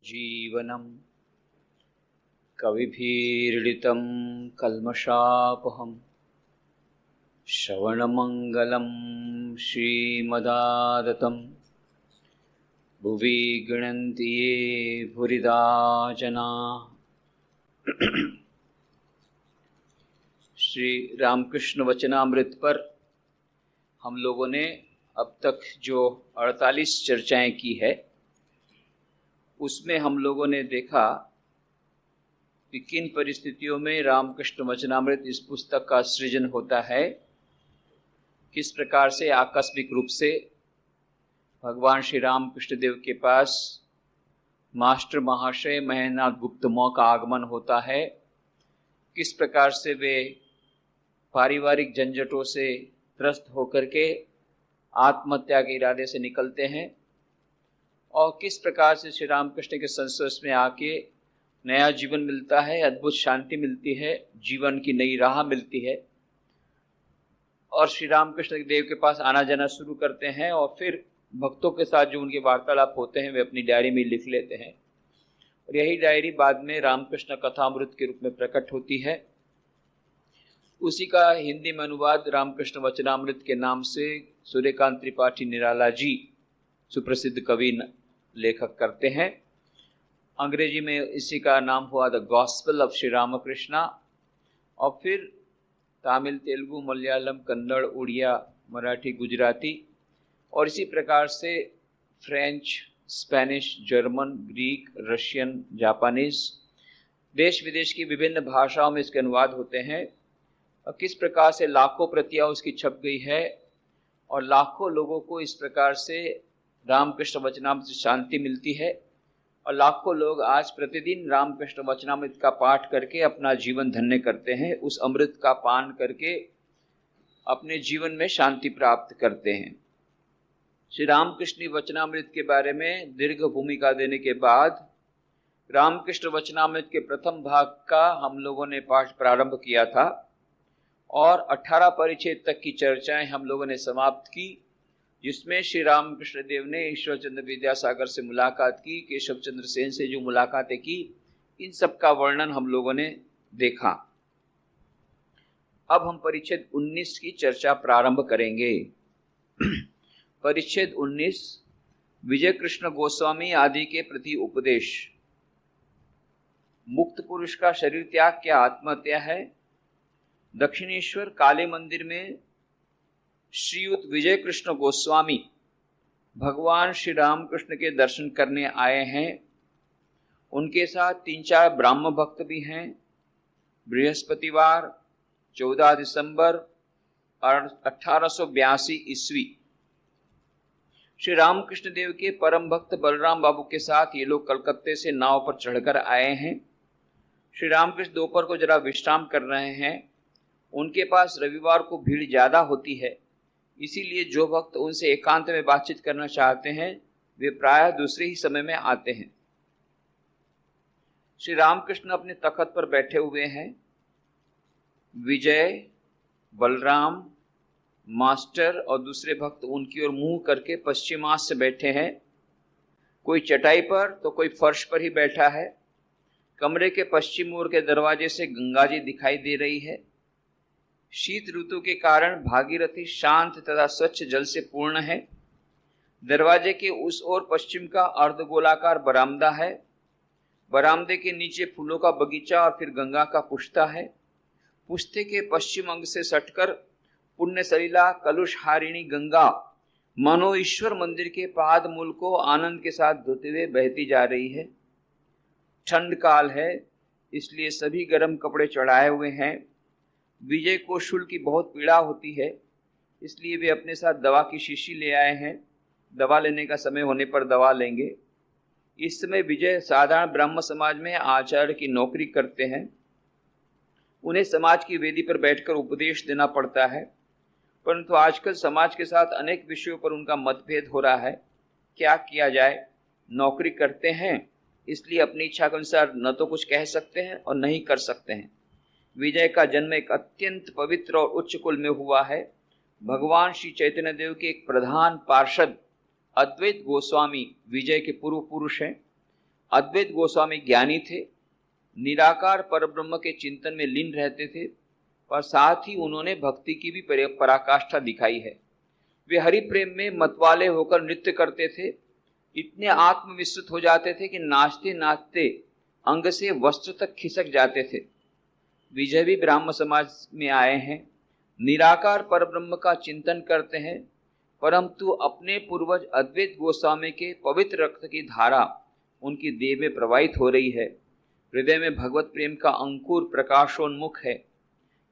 जीवनं कविभिरीडितं कल्मषापहं श्रवणमङ्गलं श्रीमदादतं भुवि गृह्णन्ति ये भूरिदा जनाः। श्री रामकृष्ण वचनामृत पर हम लोगों ने अब तक जो 48 चर्चाएं की है, उसमें हम लोगों ने देखा कि किन परिस्थितियों में रामकृष्ण वचनामृत इस पुस्तक का सृजन होता है, किस प्रकार से आकस्मिक रूप से भगवान श्री रामकृष्ण देव के पास मास्टर महाशय महेंद्रनाथ गुप्त मौ का आगमन होता है, किस प्रकार से वे पारिवारिक झंझटों से त्रस्त होकर के आत्महत्या के इरादे से निकलते हैं और किस प्रकार से श्री रामकृष्ण के संस्पर्श में आके नया जीवन मिलता है, अद्भुत शांति मिलती है, जीवन की नई राह मिलती है और श्री रामकृष्ण देव के पास आना जाना शुरू करते हैं और फिर भक्तों के साथ जो उनके वार्तालाप होते हैं वे अपनी डायरी में लिख लेते हैं और यही डायरी बाद में रामकृष्ण कथामृत के रूप में प्रकट होती है। उसी का हिंदी में अनुवाद रामकृष्ण वचनामृत के नाम से सूर्यकांत त्रिपाठी निराला जी सुप्रसिद्ध कवि लेखक करते हैं। अंग्रेजी में इसी का नाम हुआ the gospel of Shri Ramakrishna और फिर तमिल, तेलुगु, मलयालम, कन्नड़, उड़िया, मराठी, गुजराती और इसी प्रकार से French, Spanish, German, Greek, Russian, Japanese, देश विदेश की विभिन्न भाषाओं में इसके अनुवाद होते हैं और किस प्रकार से लाखों प्रतियां उसकी छप गई है और लाखों लोगों को इस प्रकार से रामकृष्ण वचनामृत से शांति मिलती है और लाखों लोग आज प्रतिदिन रामकृष्ण वचनामृत का पाठ करके अपना जीवन धन्य करते हैं, उस अमृत का पान करके अपने जीवन में शांति प्राप्त करते हैं। श्री रामकृष्ण वचनामृत के बारे में दीर्घ भूमिका देने के बाद रामकृष्ण वचनामृत के प्रथम भाग का हम लोगों ने पाठ प्रारंभ किया था और 18 परिच्छेद तक की चर्चाएं हम लोगों ने समाप्त की, जिसमें श्री रामकृष्ण देव ने ईश्वर चंद्र विद्यासागर से मुलाकात की, केशव चंद्र सेन से जो मुलाकातें की, इन सब का वर्णन हम लोगों ने देखा। अब हम परिच्छेद 19 की चर्चा प्रारंभ करेंगे। परिच्छेद 19 विजय कृष्ण गोस्वामी आदि के प्रति उपदेश। मुक्त पुरुष का शरीर त्याग क्या आत्महत्या है? दक्षिणेश्वर काली मंदिर में श्रीयुत विजय कृष्ण गोस्वामी भगवान श्री रामकृष्ण के दर्शन करने आए हैं। उनके साथ 3-4 ब्राह्म भक्त भी हैं। बृहस्पतिवार 14 दिसंबर 1882 ईस्वी श्री रामकृष्ण देव के परम भक्त बलराम बाबू के साथ ये लोग कलकत्ते से नाव पर चढ़कर आए हैं। श्री रामकृष्ण दोपहर को जरा विश्राम कर रहे हैं। उनके पास रविवार को भीड़ ज्यादा होती है, इसीलिए जो भक्त उनसे एकांत में बातचीत करना चाहते हैं वे प्रायः दूसरे ही समय में आते हैं। श्री रामकृष्ण अपने तख्त पर बैठे हुए हैं। विजय, बलराम, मास्टर और दूसरे भक्त उनकी ओर मुंह करके पश्चिमास से बैठे हैं। कोई चटाई पर तो कोई फर्श पर ही बैठा है। कमरे के पश्चिम ओर के दरवाजे से गंगा जी दिखाई दे रही है। शीत ऋतु के कारण भागीरथी शांत तथा स्वच्छ जल से पूर्ण है। दरवाजे के उस ओर पश्चिम का अर्धगोलाकार बरामदा है। बरामदे के नीचे फूलों का बगीचा और फिर गंगा का पुश्ता है। पुश्ते के पश्चिम अंग से सटकर पुण्य सलीला कलुष हारिणी गंगा मानो ईश्वर मंदिर के पाद मूल को आनंद के साथ धोते हुए बहती जा रही है। ठंड काल है, इसलिए सभी गर्म कपड़े चढ़ाए हुए हैं। विजय को शूल की बहुत पीड़ा होती है, इसलिए वे अपने साथ दवा की शीशी ले आए हैं। दवा लेने का समय होने पर दवा लेंगे। इस समय विजय साधारण ब्राह्म समाज में आचार्य की नौकरी करते हैं। उन्हें समाज की वेदी पर बैठकर उपदेश देना पड़ता है, परंतु आजकल समाज के साथ अनेक विषयों पर उनका मतभेद हो रहा है। क्या किया जाए? नौकरी करते हैं, इसलिए अपनी इच्छा के अनुसार न तो कुछ कह सकते हैं और नहीं कर सकते हैं। विजय का जन्म एक अत्यंत पवित्र और उच्च कुल में हुआ है। भगवान श्री चैतन्य देव के एक प्रधान पार्षद अद्वैत गोस्वामी विजय के पूर्व पुरुष हैं। अद्वैत गोस्वामी ज्ञानी थे, निराकार परब्रह्म के चिंतन में लीन रहते थे, और साथ ही उन्होंने भक्ति की भी पराकाष्ठा दिखाई है। वे हरि प्रेम में मतवाले होकर नृत्य करते थे, इतने आत्मविस्तृत हो जाते थे कि नाचते नाचते अंग से वस्त्र तक खिसक जाते थे। विजय भी ब्राह्म समाज में आए हैं, निराकार परब्रह्म का चिंतन करते हैं, परंतु अपने पूर्वज अद्वैत गोस्वामी के पवित्र रक्त की धारा उनकी देह में प्रवाहित हो रही है। हृदय में भगवत प्रेम का अंकुर प्रकाशोन्मुख है,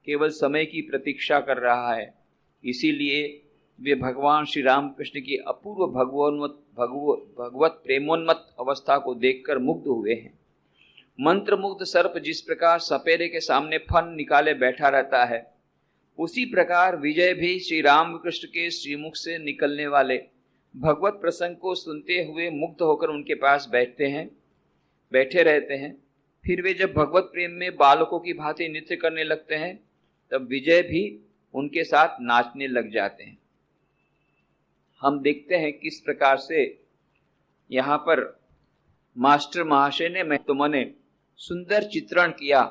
केवल समय की प्रतीक्षा कर रहा है। इसीलिए वे भगवान श्री रामकृष्ण की अपूर्व भगवत प्रेमोन्मत्त अवस्था को देखकर मुग्ध हुए हैं। मंत्रमुग्ध सर्प जिस प्रकार सपेरे के सामने फन निकाले बैठा रहता है, उसी प्रकार विजय भी श्री रामकृष्ण के श्रीमुख से निकलने वाले भगवत प्रसंग को सुनते हुए मुग्ध होकर उनके पास बैठे रहते हैं। फिर वे जब भगवत प्रेम में बालकों की भांति नृत्य करने लगते हैं, तब विजय भी उनके साथ नाचने लग जाते हैं। हम देखते हैं किस प्रकार से यहाँ पर मास्टर महाशय ने महत्व ने सुंदर चित्रण किया,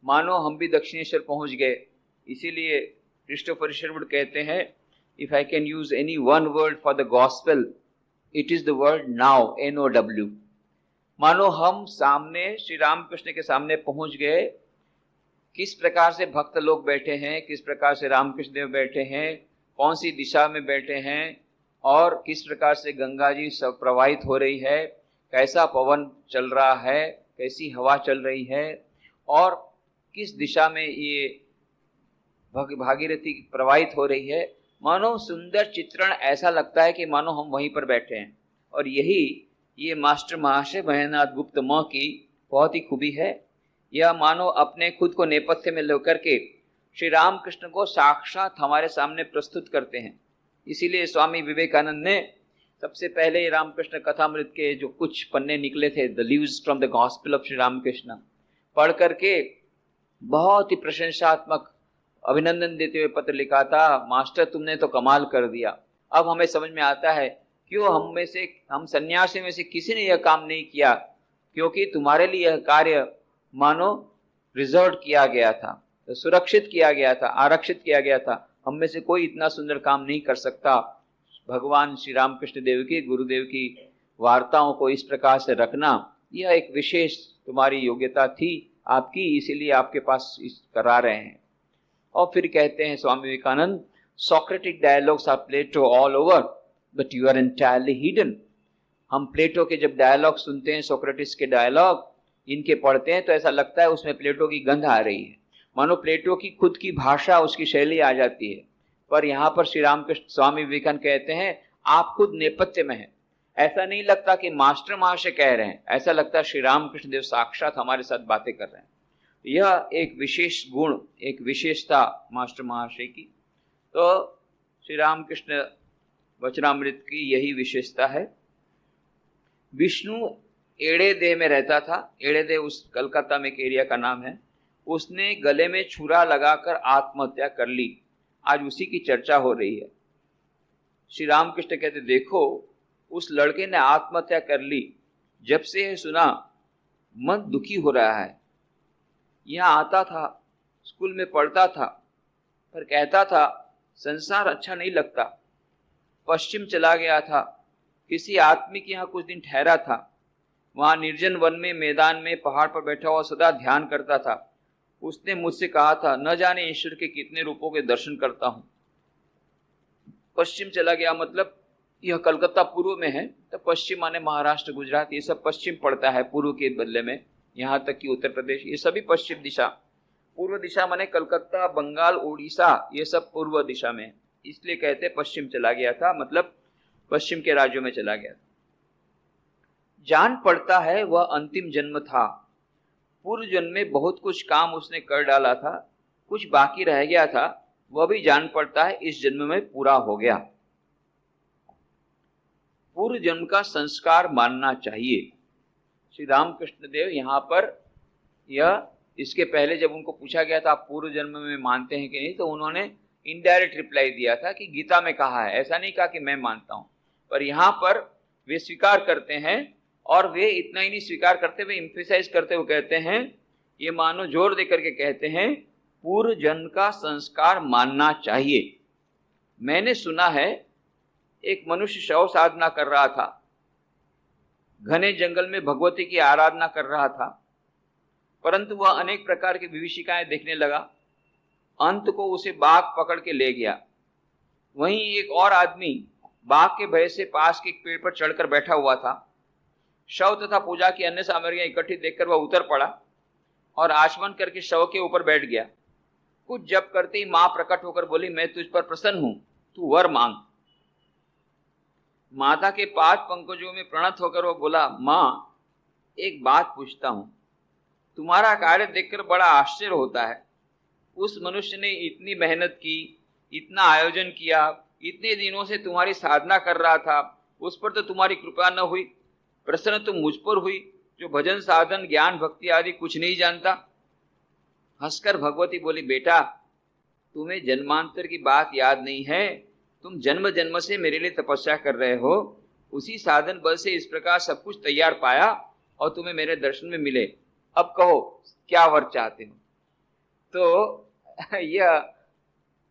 मानो हम भी दक्षिणेश्वर पहुंच गए। इसीलिए क्रिस्टोफर शेरवुड कहते हैं, if I can use any one word for the gospel, it is the word now, NOW। मानो हम सामने श्री रामकृष्ण के सामने पहुंच गए। किस प्रकार से भक्त लोग बैठे हैं, किस प्रकार से रामकृष्ण देव बैठे हैं, कौन सी दिशा में बैठे हैं, और किस प्रकार से गंगा जी सब प्रवाहित हो रही है, कैसा पवन चल रहा है, कैसी हवा चल रही है, और किस दिशा में ये भागीरथी प्रवाहित हो रही है। मानो सुंदर चित्रण, ऐसा लगता है कि मानो हम वहीं पर बैठे हैं। और यही ये मास्टर महाशय महेंद्रनाथ गुप्त माँ की बहुत ही खूबी है। यह मानो अपने खुद को नेपथ्य में लेकर के श्री रामकृष्ण को साक्षात हमारे सामने प्रस्तुत करते हैं। इसीलिए स्वामी विवेकानंद ने सबसे पहले रामकृष्ण कथामृत के जो कुछ पन्ने निकले थे, the leaves from the gospel of Shri Ramakrishna, पढ़ करके बहुत ही प्रशंसात्मक अभिनंदन देते हुए पत्र लिखा था, मास्टर तुमने तो कमाल कर दिया। अब हमें समझ में आता है क्यों हम सन्यासी में से किसी ने यह काम नहीं किया, क्योंकि तुम्हारे लिए यह कार्य मानो रिजर्व किया गया था, तो सुरक्षित किया गया था, आरक्षित किया गया था। हम में से कोई इतना सुंदर काम नहीं कर सकता। भगवान श्री रामकृष्ण देव की, गुरुदेव की वार्ताओं को इस प्रकार से रखना, यह एक विशेष तुम्हारी योग्यता थी आपकी, इसीलिए आपके पास करा रहे हैं। और फिर कहते हैं Swami Vivekananda, Socratic dialogues are Plato all over, but you are entirely hidden. हम प्लेटो के जब डायलॉग सुनते हैं, सोक्रेटिस के डायलॉग इनके पढ़ते हैं, तो ऐसा लगता है उसमें प्लेटो की गंध आ रही है, मानो प्लेटो की खुद की भाषा, उसकी शैली आ जाती है। पर यहाँ पर श्री रामकृष्ण स्वामी विवेकानंद कहते हैं, आप खुद नेपथ्य में हैं। ऐसा नहीं लगता कि मास्टर महाशय कह रहे हैं, ऐसा लगता है श्री रामकृष्ण देव साक्षात हमारे साथ बातें कर रहे हैं। यह एक विशेष गुण, एक विशेषता मास्टर महाशय की। तो श्री रामकृष्ण वचनामृत की यही विशेषता है। विष्णु एड़े देह में रहता था। एड़े देह उस कलकत्ता में एक एरिया का नाम है। उसने गले में छुरा लगाकर आत्महत्या कर ली। आज उसी की चर्चा हो रही है। श्री रामकृष्ण कहते, देखो उस लड़के ने आत्महत्या कर ली। जब से यह सुना मन दुखी हो रहा है। यहाँ आता था, स्कूल में पढ़ता था, पर कहता था संसार अच्छा नहीं लगता। पश्चिम चला गया था, किसी आदमी के यहाँ कुछ दिन ठहरा था। वहाँ निर्जन वन में, मैदान में, पहाड़ पर बैठा हुआ सदा ध्यान करता था। उसने मुझसे कहा था, न जाने ईश्वर के कितने रूपों के दर्शन करता हूँ। पश्चिम चला गया मतलब यह कलकत्ता पूर्व में है, तो पश्चिम माने महाराष्ट्र, गुजरात, ये सब पश्चिम पड़ता है पूर्व के बदले में। यहाँ तक कि उत्तर प्रदेश, ये सभी पश्चिम दिशा। पूर्व दिशा माने कलकत्ता, बंगाल, उड़ीसा, ये सब पूर्व दिशा में। इसलिए कहते पश्चिम चला गया था, मतलब पश्चिम के राज्यों में चला गया। जान पड़ता है वह अंतिम जन्म था। पूर्व जन्म में बहुत कुछ काम उसने कर डाला था, कुछ बाकी रह गया था, वह भी जान पड़ता है इस जन्म में पूरा हो गया। पूर्व जन्म का संस्कार मानना चाहिए। श्री रामकृष्ण देव यहाँ पर यह, इसके पहले जब उनको पूछा गया था आप पूर्व जन्म में मानते हैं कि नहीं, तो उन्होंने इनडायरेक्ट रिप्लाई दिया था कि गीता में कहा है। ऐसा नहीं कहा कि मैं मानता हूँ, पर यहाँ पर वे स्वीकार करते हैं और वे इतना ही नहीं स्वीकार करते, वे एम्फेसाइज करते हुए कहते हैं, ये मानो जोर देकर के कहते हैं, पूर्व जन्म का संस्कार मानना चाहिए। मैंने सुना है एक मनुष्य शव साधना कर रहा था, घने जंगल में भगवती की आराधना कर रहा था, परंतु वह अनेक प्रकार की विभीषिकाएं देखने लगा। अंत को उसे बाघ पकड़ के ले गया। वहीं एक और आदमी बाघ के भय से पास के एक पेड़ पर चढ़कर बैठा हुआ था। शव तथा पूजा की अन्य सामग्रियां इकट्ठी देखकर वह उतर पड़ा और आचमन करके शव के ऊपर बैठ गया। कुछ जप करते ही मां प्रकट होकर बोली, मैं तुझ पर प्रसन्न हूं, तू वर मांग। माता के पाद पंकजों में प्रणत होकर वो बोला, मां एक बात पूछता हूं, तुम्हारा कार्य देखकर बड़ा आश्चर्य होता है। उस मनुष्य ने इतनी मेहनत की, इतना आयोजन किया, इतने दिनों से तुम्हारी साधना कर रहा था, उस पर तो तुम्हारी कृपा न हुई, प्रसन्न तुम मुझ पर हुई जो भजन साधन ज्ञान भक्ति आदि कुछ नहीं जानता। हंसकर भगवती बोली, बेटा तुम्हें जन्मांतर की बात याद नहीं है, तुम जन्म जन्म से मेरे लिए तपस्या कर रहे हो, उसी साधन बल से इस प्रकार सब कुछ तैयार पाया और तुम्हें मेरे दर्शन में मिले। अब कहो क्या वर चाहते हो। तो यह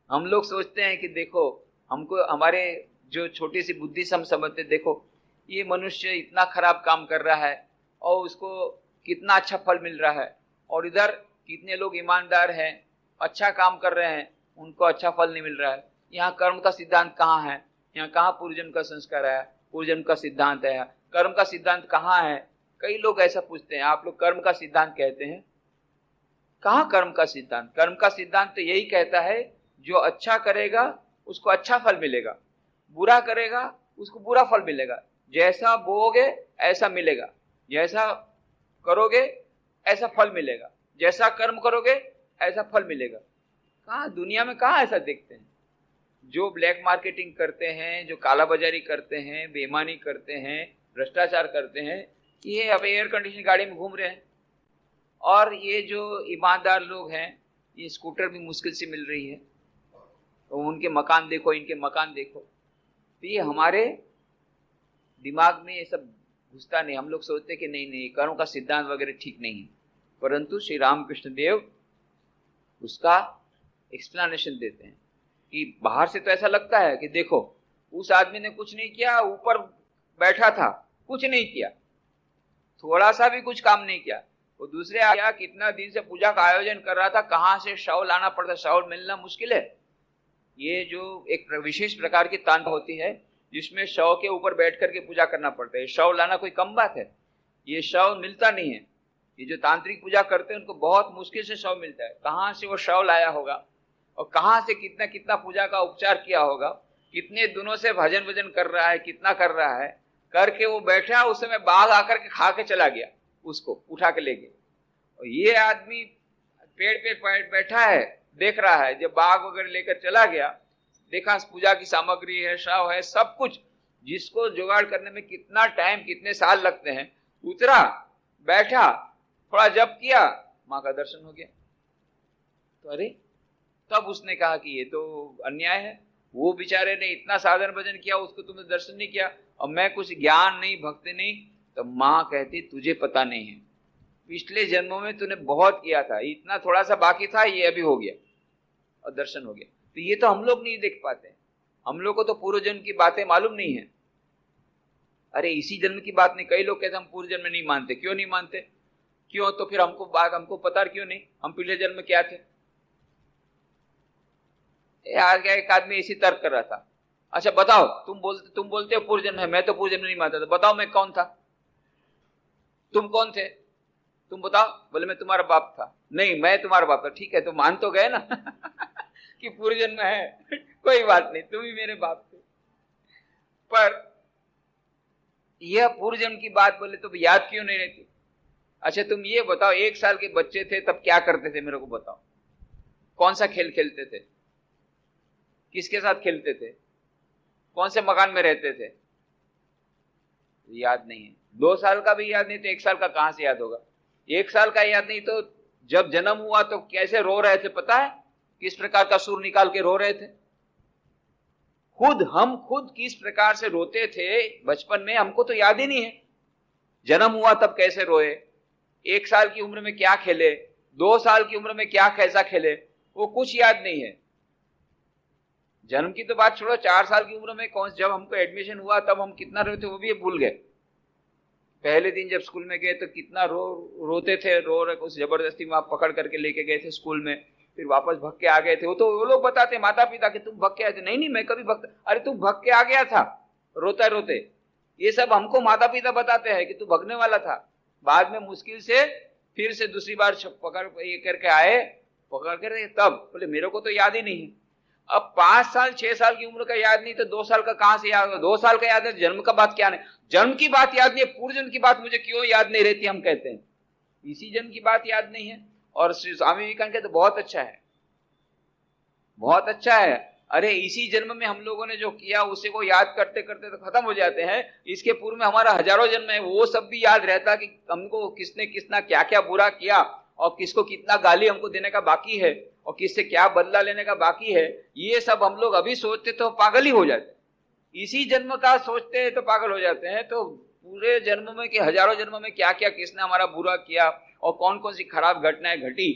हम लोग सोचते हैं कि देखो, हमको हमारे जो छोटी सी बुद्धि से हम समझते, देखो ये मनुष्य इतना खराब काम कर रहा है और उसको कितना अच्छा फल मिल रहा है, और इधर कितने लोग ईमानदार हैं, अच्छा काम कर रहे हैं, उनको अच्छा फल नहीं मिल रहा है। यहाँ कर्म का सिद्धांत कहाँ है, यहाँ कहाँ पूर्वजन्म का संस्कार है, पूर्वजन्म का सिद्धांत है, कर्म का सिद्धांत कहाँ है। कई लोग ऐसा पूछते हैं, आप लोग कर्म का सिद्धांत कहते हैं, कहाँ कर्म का सिद्धांत। कर्म का सिद्धांत तो यही कहता है, जो अच्छा करेगा उसको अच्छा फल मिलेगा, बुरा करेगा उसको बुरा फल मिलेगा, जैसा बोओगे ऐसा मिलेगा, जैसा करोगे ऐसा फल मिलेगा, जैसा कर्म करोगे ऐसा फल मिलेगा। कहाँ दुनिया में कहाँ ऐसा देखते हैं। जो ब्लैक मार्केटिंग करते हैं, जो काला बाजारी करते हैं, बेईमानी करते हैं, भ्रष्टाचार करते हैं, ये अब एयर कंडीशन गाड़ी में घूम रहे हैं, और ये जो ईमानदार लोग हैं, ये स्कूटर भी मुश्किल से मिल रही है, तो उनके मकान देखो, इनके मकान देखो। तो ये हमारे दिमाग में ये सब घुसता नहीं। हम लोग सोचते कि नहीं नहीं, कर्म का सिद्धांत वगैरह ठीक नहीं है, परंतु श्री रामकृष्ण देव उसका एक्सप्लेनेशन देते हैं कि बाहर से तो ऐसा लगता है कि देखो उस आदमी ने कुछ नहीं किया, ऊपर बैठा था, कुछ नहीं किया, थोड़ा सा भी कुछ काम नहीं किया। वो दूसरे आया, कितना दिन से पूजा का आयोजन कर रहा था, कहाँ से शव लाना पड़ता, शव मिलना मुश्किल है। ये जो एक विशेष प्रकार की तांत्रिक होती है जिसमें शव के ऊपर बैठ करके पूजा करना पड़ता है, शव लाना कोई कम बात है, ये शव मिलता नहीं है। ये जो तांत्रिक पूजा करते हैं उनको बहुत मुश्किल से शव मिलता है। कहाँ से वो शव लाया होगा और कहाँ से कितना कितना पूजा का उपचार किया होगा, कितने दिनों से भजन वजन कर रहा है, कितना कर रहा है, करके वो बैठा, उस समय बाघ आकर के खा के चला गया, उसको उठा के ले गया। और ये आदमी पेड़ पे बैठा है, देख रहा है, जब बाघ वगैरह लेकर चला गया, देखा पूजा की सामग्री है, शव है, सब कुछ, जिसको जुगाड़ करने में कितना टाइम, कितने साल लगते हैं, उतरा, बैठा, थोड़ा जप किया, माँ का दर्शन हो गया। तो अरे, तब उसने कहा कि ये तो अन्याय है, वो बेचारे ने इतना साधन भजन किया, उसको तुमने दर्शन नहीं किया, और मैं कुछ ज्ञान नहीं, भक्ति नहीं। तो माँ कहती तुझे पता नहीं है, पिछले जन्मों में तूने बहुत किया था, इतना थोड़ा सा बाकी था, ये अभी हो गया और दर्शन हो गया। तो ये तो हम लोग नहीं देख पाते, हम लोग को तो पूर्व जन्म की बातें मालूम नहीं है। अरे इसी जन्म की बात नहीं, कई लोग कहते हम पूर्व जन्म में नहीं मानते। क्यों नहीं मानते, क्यों? तो फिर हमको पता क्यों नहीं हम पिछले जन्म में क्या थे। यार क्या एक आदमी इसी तर्क कर रहा था, अच्छा बताओ, तुम बोलते हो पूर्व जन्म है, मैं तो पूर्व जन्म नहीं मानता था, बताओ मैं कौन था, तुम कौन थे, तुम बताओ। बोले मैं तुम्हारा बाप था। नहीं मैं तुम्हारा बाप था। ठीक है, तो मान तो गए ना कि पूर्व जन्म है, कोई बात नहीं, तुम ही मेरे बाप थे। पर यह पूर्व जन्म की बात बोले तो याद क्यों नहीं रहती। अच्छा तुम ये बताओ, 1 साल के बच्चे थे तब क्या करते थे, मेरे को बताओ, कौन सा खेल खेलते थे, किसके साथ खेलते थे, कौन से मकान में रहते थे, याद नहीं है। 2 साल का भी याद नहीं तो 1 साल का कहां से याद होगा। 1 साल का याद नहीं तो जब जन्म हुआ तो कैसे रो रहे थे पता है, किस प्रकार का सुर निकाल के रो रहे थे। हम खुद किस प्रकार से रोते थे बचपन में, हमको तो याद ही नहीं है। जन्म हुआ तब कैसे रोए, 1 साल की उम्र में क्या खेले, 2 साल की उम्र में क्या कैसा खेले, वो कुछ याद नहीं है। जन्म की तो बात छोड़ो, 4 साल की उम्र में कौन, जब हमको एडमिशन हुआ तब हम कितना रोए थे वो भी भूल गए। पहले दिन जब स्कूल में गए तो कितना रोते थे, रो रहे, कुछ जबरदस्ती वहां पकड़ करके लेके गए थे स्कूल में, फिर वापस भग के आ गए थे। वो लोग बताते माता पिता कि तुम भग के आए थे। नहीं नहीं, मैं कभी भग, अरे तू भग के आ गया था रोता रोते। ये सब हमको माता पिता बताते हैं कि तू भगने वाला था। बाद में मुश्किल से फिर से दूसरी बार पकड़ ये करके आए, पकड़ कर, तब बोले मेरे को तो याद ही नहीं है। अब 5 साल 6 साल की उम्र का याद नहीं तो 2 साल का कहां से याद होगा? 2 साल का याद है, जन्म का बात क्या नहीं, जन्म की बात याद नहीं है, पूर्व जन्म की बात मुझे क्यों याद नहीं रहती, हम कहते हैं इसी जन्म की बात याद नहीं है। और श्री स्वामी विवेकानंद कहते बहुत अच्छा है, बहुत अच्छा है। अरे इसी जन्म में हम लोगों ने जो किया उसे को याद करते करते तो खत्म हो जाते हैं। इसके पूर्व में हमारा हजारों जन्म है, वो सब भी याद रहता कि हमको किसने किसना क्या क्या बुरा किया और किसको कितना गाली हमको देने का बाकी है और किससे क्या बदला लेने का बाकी है। ये सब हम लोग अभी सोचते तो पागल ही हो जाते, इसी जन्म का सोचते हैं तो पागल हो जाते हैं। तो पूरे जन्म में कि हजारों जन्म में क्या क्या किसने हमारा बुरा किया और कौन कौन सी खराब घटनाएं घटी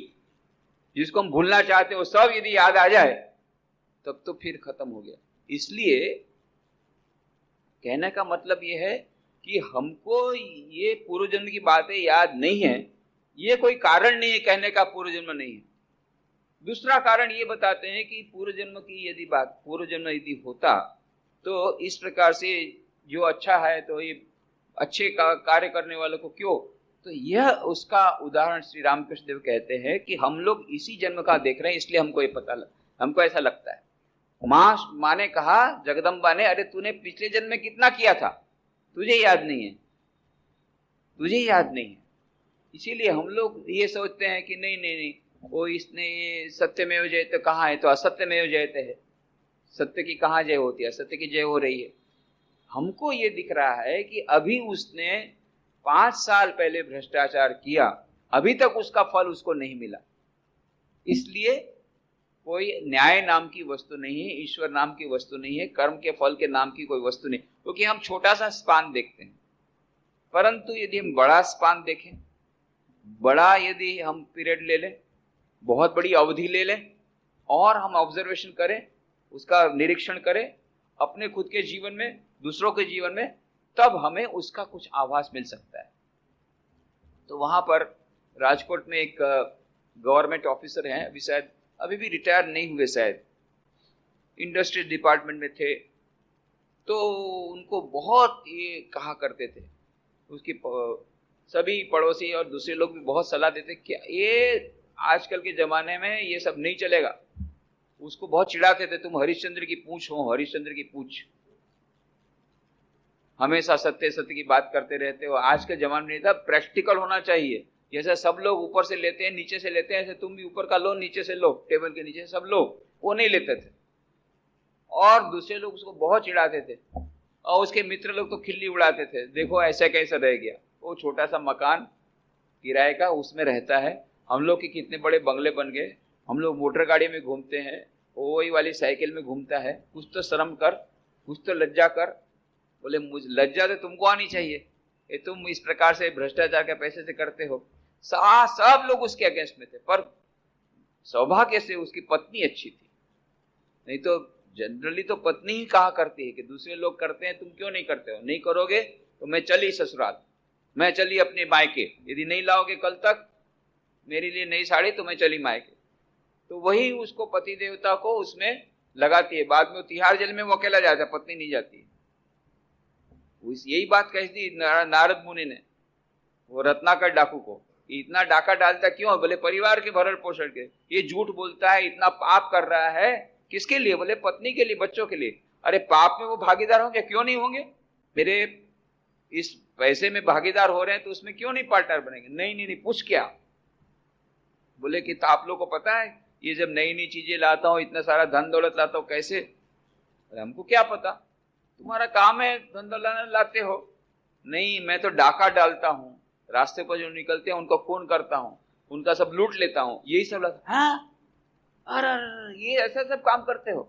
जिसको हम भूलना चाहते हैं, वो सब यदि याद आ जाए तब तो फिर खत्म हो गया। इसलिए कहने का मतलब ये है कि हमको ये पूर्व जन्म की बातें याद नहीं है, ये कोई कारण नहीं है कहने का पूर्व जन्म नहीं है। दूसरा कारण ये बताते हैं कि पूर्व जन्म की यदि बात, पूर्व जन्म यदि होता तो इस प्रकार से जो अच्छा है तो ये अच्छे कार्य करने वालों को क्यों, तो यह उसका उदाहरण श्री रामकृष्ण देव कहते हैं कि हम लोग इसी जन्म का देख रहे हैं, इसलिए हमको ये हमको ऐसा लगता है। माँ ने कहा, जगदम्बा ने, अरे तूने पिछले जन्म में कितना किया था, तुझे याद नहीं है, तुझे याद नहीं है। इसीलिए हम लोग ये सोचते हैं कि नहीं नहीं नहीं, वो इसने सत्यमेव जयते कहा है तो असत्यमेव जयते है, सत्य की कहाँ जय होती है, सत्य की जय हो रही है। हमको ये दिख रहा है कि अभी उसने 5 साल पहले भ्रष्टाचार किया, अभी तक उसका फल उसको नहीं मिला। इसलिए कोई न्याय नाम की वस्तु नहीं है, ईश्वर नाम की वस्तु नहीं है, कर्म के फल के नाम की कोई वस्तु नहीं, क्योंकि हम छोटा सा स्पान देखते हैं। परंतु यदि हम बड़ा स्पान देखें, बड़ा यदि हम पीरियड ले लें, बहुत बड़ी अवधि ले लें और हम ऑब्जर्वेशन करें, उसका निरीक्षण करें अपने खुद के जीवन में, दूसरों के जीवन में, तब हमें उसका कुछ आभास मिल सकता है। तो वहां पर राजकोट में एक गवर्नमेंट ऑफिसर हैं, अभी शायद अभी भी रिटायर नहीं हुए, शायद इंडस्ट्री डिपार्टमेंट में थे। तो उनको बहुत ये कहा करते थे, उसकी सभी पड़ोसी और दूसरे लोग भी बहुत सलाह देते कि ये आजकल के जमाने में ये सब नहीं चलेगा। उसको बहुत चिढ़ाते थे, तुम हरिश्चंद्र की पूंछ हो, हरिश्चंद्र की पूंछ, हमेशा सत्य सत्य की बात करते रहते हो। आज के जमाने में नहीं था, प्रैक्टिकल होना चाहिए। जैसे सब लोग ऊपर से लेते हैं, नीचे से लेते हैं, ऐसे तुम भी ऊपर का लो, नीचे से लो, टेबल के नीचे सब लो, वो नहीं लेते थे। और दूसरे लोग उसको बहुत चिढ़ाते थे और उसके मित्र लोग तो खिल्ली उड़ाते थे, देखो ऐसा कैसा रह गया, वो छोटा सा मकान किराए का उसमें रहता है, हम लोग के कितने बड़े बंगले बन गए, हम लोग मोटर गाड़ी में घूमते हैं, वो वही वाली साइकिल में घूमता है, कुछ तो शर्म कर, कुछ तो लज्जा कर। बोले मुझे लज्जा तो तुमको आनी चाहिए, ये तुम इस प्रकार से भ्रष्टाचार के पैसे से करते हो। सब लोग उसके अगेंस्ट में थे, पर सौभाग्य से उसकी पत्नी अच्छी थी, नहीं तो जनरली तो पत्नी ही कहा करती है कि दूसरे लोग करते हैं तुम क्यों नहीं करते हो, नहीं करोगे तो मैं चली ससुराल, मैं चली अपने मायके, यदि नहीं लाओगे कल तक मेरे लिए नई साड़ी तो मैं चली मायके। तो वही उसको पति देवता को उसमें लगाती है। बाद में तिहाड़ जेल में वो अकेला जाता है, पत्नी नहीं जाती है। यही बात कही थी नारद मुनि ने वो रत्नाकर डाकू को, इतना डाका डालता क्यों, बोले परिवार के भरण पोषण के, ये झूठ बोलता है, इतना पाप कर रहा है, किसके लिए, बोले पत्नी के लिए, बच्चों के लिए। अरे पाप में वो भागीदार होंगे, क्यों नहीं होंगे, मेरे इस पैसे में भागीदार हो रहे हैं तो उसमें क्यों नहीं पार्टनर बनेंगे। नहीं नहीं नहीं, पूछ क्या, बोले कि तो आप लोग को पता है ये जब नई नई चीजें लाता हूँ, इतना सारा धन दौलत लाता हूँ, कैसे, हमको क्या पता, तुम्हारा काम है धन दौलत लाते हो। नहीं, मैं तो डाका डालता हूँ, रास्ते पर जो निकलते हैं उनको खून करता हूँ, उनका सब लूट लेता हूँ, यही सब लगता। हाँ, अरे ये ऐसा सब काम करते हो।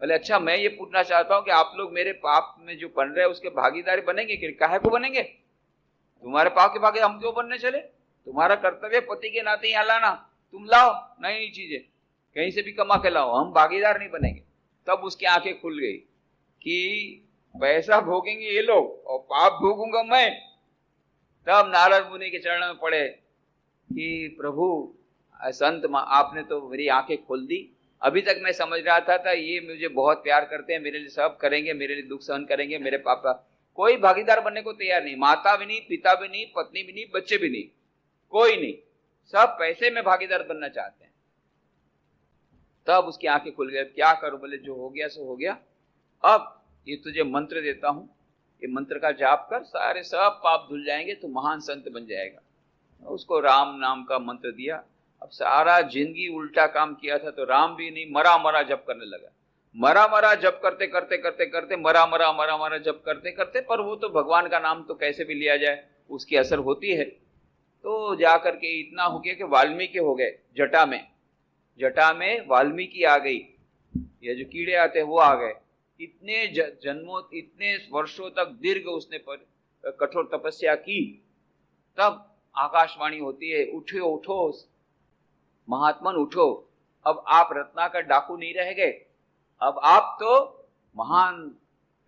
बोले अच्छा, मैं ये पूछना चाहता हूँ कि आप लोग मेरे पाप में जो बन रहे हैं उसके भागीदारी बनेंगे कि काहे को बनेंगे, तुम्हारे पाव के भागे हम क्यों बनने चले? तुम्हारा कर्तव्य पति के नाते यहाँ लाना, तुम लाओ नई नई चीजें, कहीं से भी कमा के लाओ, हम भागीदार नहीं बनेंगे। तब उसकी आंखें खुल गई कि पैसा भोगेंगे ये लोग और पाप भोगूंगा मैं। तब नारद मुनि के चरणों में पड़े कि प्रभु संत आपने तो मेरी आंखें खोल दी। अभी तक मैं समझ रहा था ये मुझे बहुत प्यार करते हैं, मेरे लिए सब करेंगे, मेरे लिए दुख सहन करेंगे, मेरे पापा कोई भागीदार बनने को तैयार नहीं, माता भी नहीं, पिता भी नहीं, पत्नी भी नहीं, बच्चे भी नहीं, कोई नहीं, सब पैसे में भागीदार बनना चाहते हैं। तब उसकी आंखें खुल गई। क्या करूं? बोले जो हो गया सो हो गया, अब ये तुझे मंत्र देता हूं, ये मंत्र का जाप कर, सारे सब पाप धुल जाएंगे, तो महान संत बन जाएगा। उसको राम नाम का मंत्र दिया। अब सारा जिंदगी उल्टा काम किया था, तो राम भी नहीं, मरा मरा जप करने लगा। मरा मरा जप करते करते करते करते मरा मरा जप करते करते, पर वो तो भगवान का नाम तो कैसे भी लिया जाए, उसकी असर होती है। तो जाकर के इतना हो गया कि वाल्मीकि हो गए। जटा में वाल्मीकि आ गई, ये जो कीड़े आते हैं वो आ गए। इतने जन्मों, इतने वर्षों तक दीर्घ उसने पर कठोर तपस्या की। तब आकाशवाणी होती है, उठो उठो महात्मन उठो, अब आप रत्नाकर डाकू नहीं रह गए, अब आप तो महान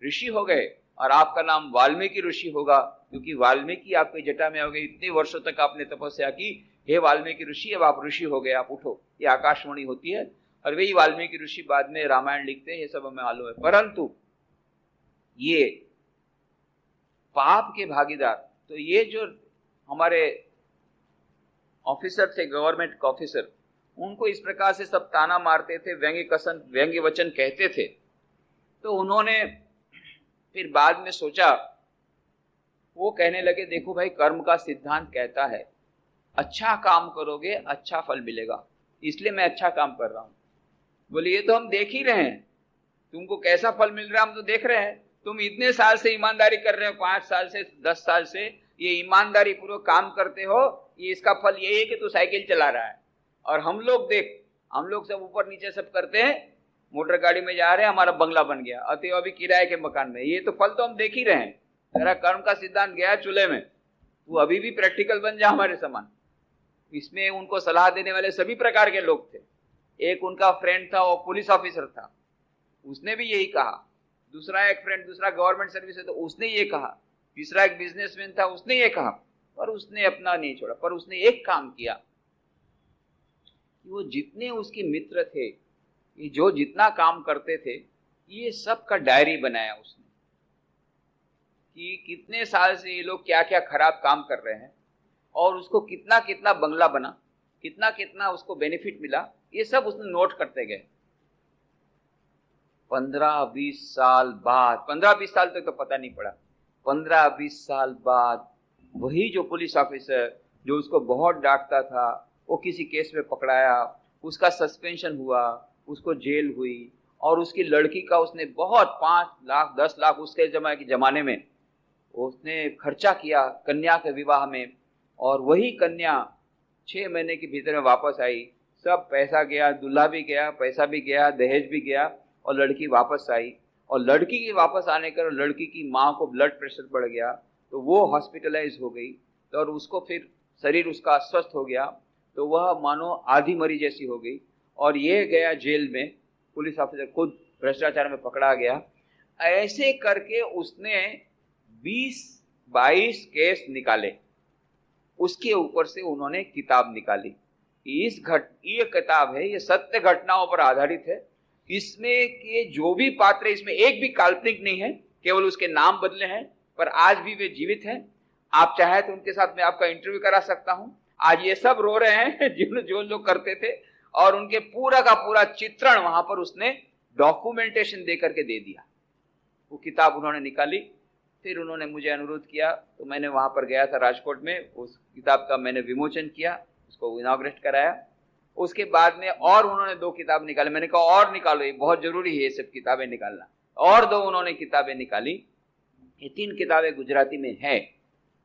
ऋषि हो गए और आपका नाम वाल्मीकि ऋषि होगा, क्योंकि वाल्मीकि आपकी जटा में हो गए, इतने वर्षों तक आपने तपस्या की, हे वाल्मीकि ऋषि अब आप ऋषि हो गए, आप उठो। ये आकाशवाणी होती है और वही वाल्मीकि ऋषि बाद में रामायण लिखते हैं, ये सब हमें मालूम है। परंतु ये पाप के भागीदार, तो ये जो हमारे ऑफिसर थे, गवर्नमेंट ऑफिसर, उनको इस प्रकार से सब ताना मारते थे, व्यंग्य वचन कहते थे। तो उन्होंने फिर बाद में सोचा, वो कहने लगे देखो भाई, कर्म का सिद्धांत कहता है अच्छा काम करोगे अच्छा फल मिलेगा, इसलिए मैं अच्छा काम कर रहा हूं। बोले ये तो हम देख ही रहे हैं, तुमको कैसा फल मिल रहा है हम तो देख रहे हैं। तुम इतने साल से ईमानदारी कर रहे हो, 5 साल से 10 साल से ये ईमानदारी पूर्वक काम करते हो, ये इसका फल यही है कि तू साइकिल चला रहा है। और हम लोग देख, हम लोग सब ऊपर नीचे सब करते हैं, मोटर गाड़ी में जा रहे हैं, हमारा बंगला बन गया, अतः अभी किराए के मकान में, ये तो फल तो हम देख ही रहे हैं। तेरा कर्म का सिद्धांत गया चूल्हे में, तू अभी भी प्रैक्टिकल बन जा हमारे समान। इसमें उनको सलाह देने वाले सभी प्रकार के लोग थे। एक उनका फ्रेंड था, वो पुलिस ऑफिसर था, उसने भी यही कहा। दूसरा एक फ्रेंड, दूसरा गवर्नमेंट सर्विस है, तो उसने ये कहा। तीसरा एक बिजनेसमैन था, उसने ये कहा, पर उसने अपना नहीं छोड़ा। पर उसने एक काम किया कि वो जितने उसके मित्र थे, ये जो जितना काम करते थे, ये सब का डायरी बनाया उसने कि कितने साल से ये लोग क्या क्या खराब काम कर रहे हैं और उसको कितना कितना बंगला बना, कितना कितना उसको बेनिफिट मिला, ये सब उसने नोट करते गए। 15-20 साल बाद, 15-20 साल तक तो पता नहीं पड़ा, 15-20 साल बाद वही जो पुलिस ऑफिसर जो उसको बहुत डांटता था, वो किसी केस में पकड़ाया, उसका सस्पेंशन हुआ, उसको जेल हुई, और उसकी लड़की का उसने बहुत 5 लाख 10 लाख उसके जमाने में उसने खर्चा किया कन्या के विवाह में, और वही कन्या 6 महीने के भीतर में वापस आई। सब पैसा गया, दूल्हा भी गया, पैसा भी गया, दहेज भी गया, और लड़की वापस आई। और लड़की के वापस आने कर लड़की की माँ को ब्लड प्रेशर बढ़ गया, तो वो हॉस्पिटलाइज हो गई, तो और उसको फिर शरीर उसका अस्वस्थ हो गया, तो वह मानो आधी मरी जैसी हो गई, और ये गया जेल में, पुलिस ऑफिसर खुद भ्रष्टाचार में पकड़ा गया। ऐसे करके उसने 20-22 केस निकाले, उसके ऊपर से उन्होंने किताब निकाली। ये किताब है, ये सत्य घटनाओं पर आधारित है। इसमें के जो भी पात्र, इसमें एक भी काल्पनिक नहीं है, केवल उसके नाम बदले हैं, पर आज भी वे जीवित हैं। आप चाहे तो उनके साथ मैं आपका इंटरव्यू करा सकता हूं। आज ये सब रो रहे हैं जो लोग करते थे, और उनके पूरा का पूरा चित्रण वहां पर उसने डॉक्यूमेंटेशन दे करके दे दिया। वो किताब उन्होंने निकाली, फिर उन्होंने मुझे अनुरोध किया, तो मैंने वहां पर गया था राजकोट में, उस किताब का मैंने विमोचन किया, उसको इनॉग्रेट कराया। उसके बाद में और उन्होंने 2 किताब निकाले, मैंने कहा और निकालो, ये बहुत जरूरी है ये सब किताबें निकालना। और 2 उन्होंने किताबें निकाली, ये 3 किताबें गुजराती में है।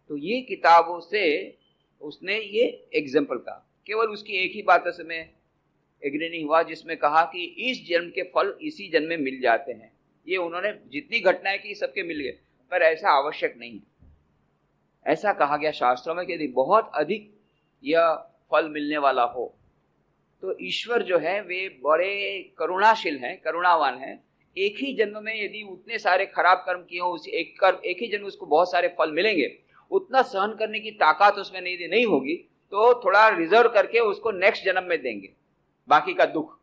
तो ये किताबों से उसने ये एग्जाम्पल कहा, केवल उसकी एक ही बात से मैं एग्री नहीं हुआ, जिसमें कहा कि इस जन्म के फल इसी जन्म में मिल जाते हैं। ये उन्होंने जितनी घटनाएं की सबके मिल गए, पर ऐसा आवश्यक नहीं है। ऐसा कहा गया शास्त्रों में कि यदि बहुत अधिक यह फल मिलने वाला हो तो ईश्वर जो है वे बड़े करुणाशील हैं, करुणावान हैं। एक ही जन्म में यदि उतने सारे खराब कर्म किए हो, उस एक ही जन्म उसको बहुत सारे फल मिलेंगे, उतना सहन करने की ताकत उसमें नहीं होगी, तो थोड़ा रिजर्व करके उसको नेक्स्ट जन्म में देंगे बाकी का दुख।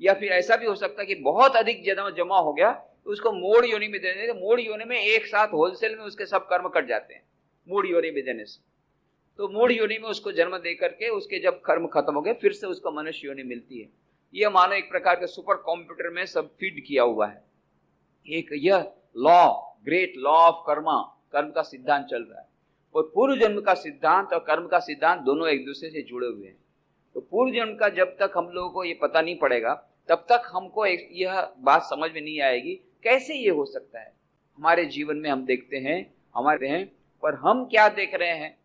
या फिर ऐसा भी हो सकता है कि बहुत अधिक जन्म जमा हो गया तो उसको मूढ़ योनि में दे देंगे। मूढ़ योनि में एक साथ होलसेल में उसके सब कर्म कट जाते हैं मूढ़ योनि में देने से। तो मूढ़ योनि में उसको जन्म दे करके उसके जब कर्म खत्म हो गए फिर से उसको मनुष्य योनि मिलती है। यह मानो एक प्रकार के सुपर कंप्यूटर में सब फीड किया हुआ है। एक यह लॉ, ग्रेट लॉ ऑफ कर्म का सिद्धांत चल रहा है। और पूर्व जन्म का सिद्धांत और कर्म का सिद्धांत दोनों एक दूसरे से जुड़े हुए हैं। तो पूर्व जन्म का जब तक हम लोगों को ये पता नहीं पड़ेगा तब तक हमको यह बात समझ में नहीं आएगी कैसे ये हो सकता है। हमारे जीवन में हम देखते हैं पर हम क्या देख रहे हैं,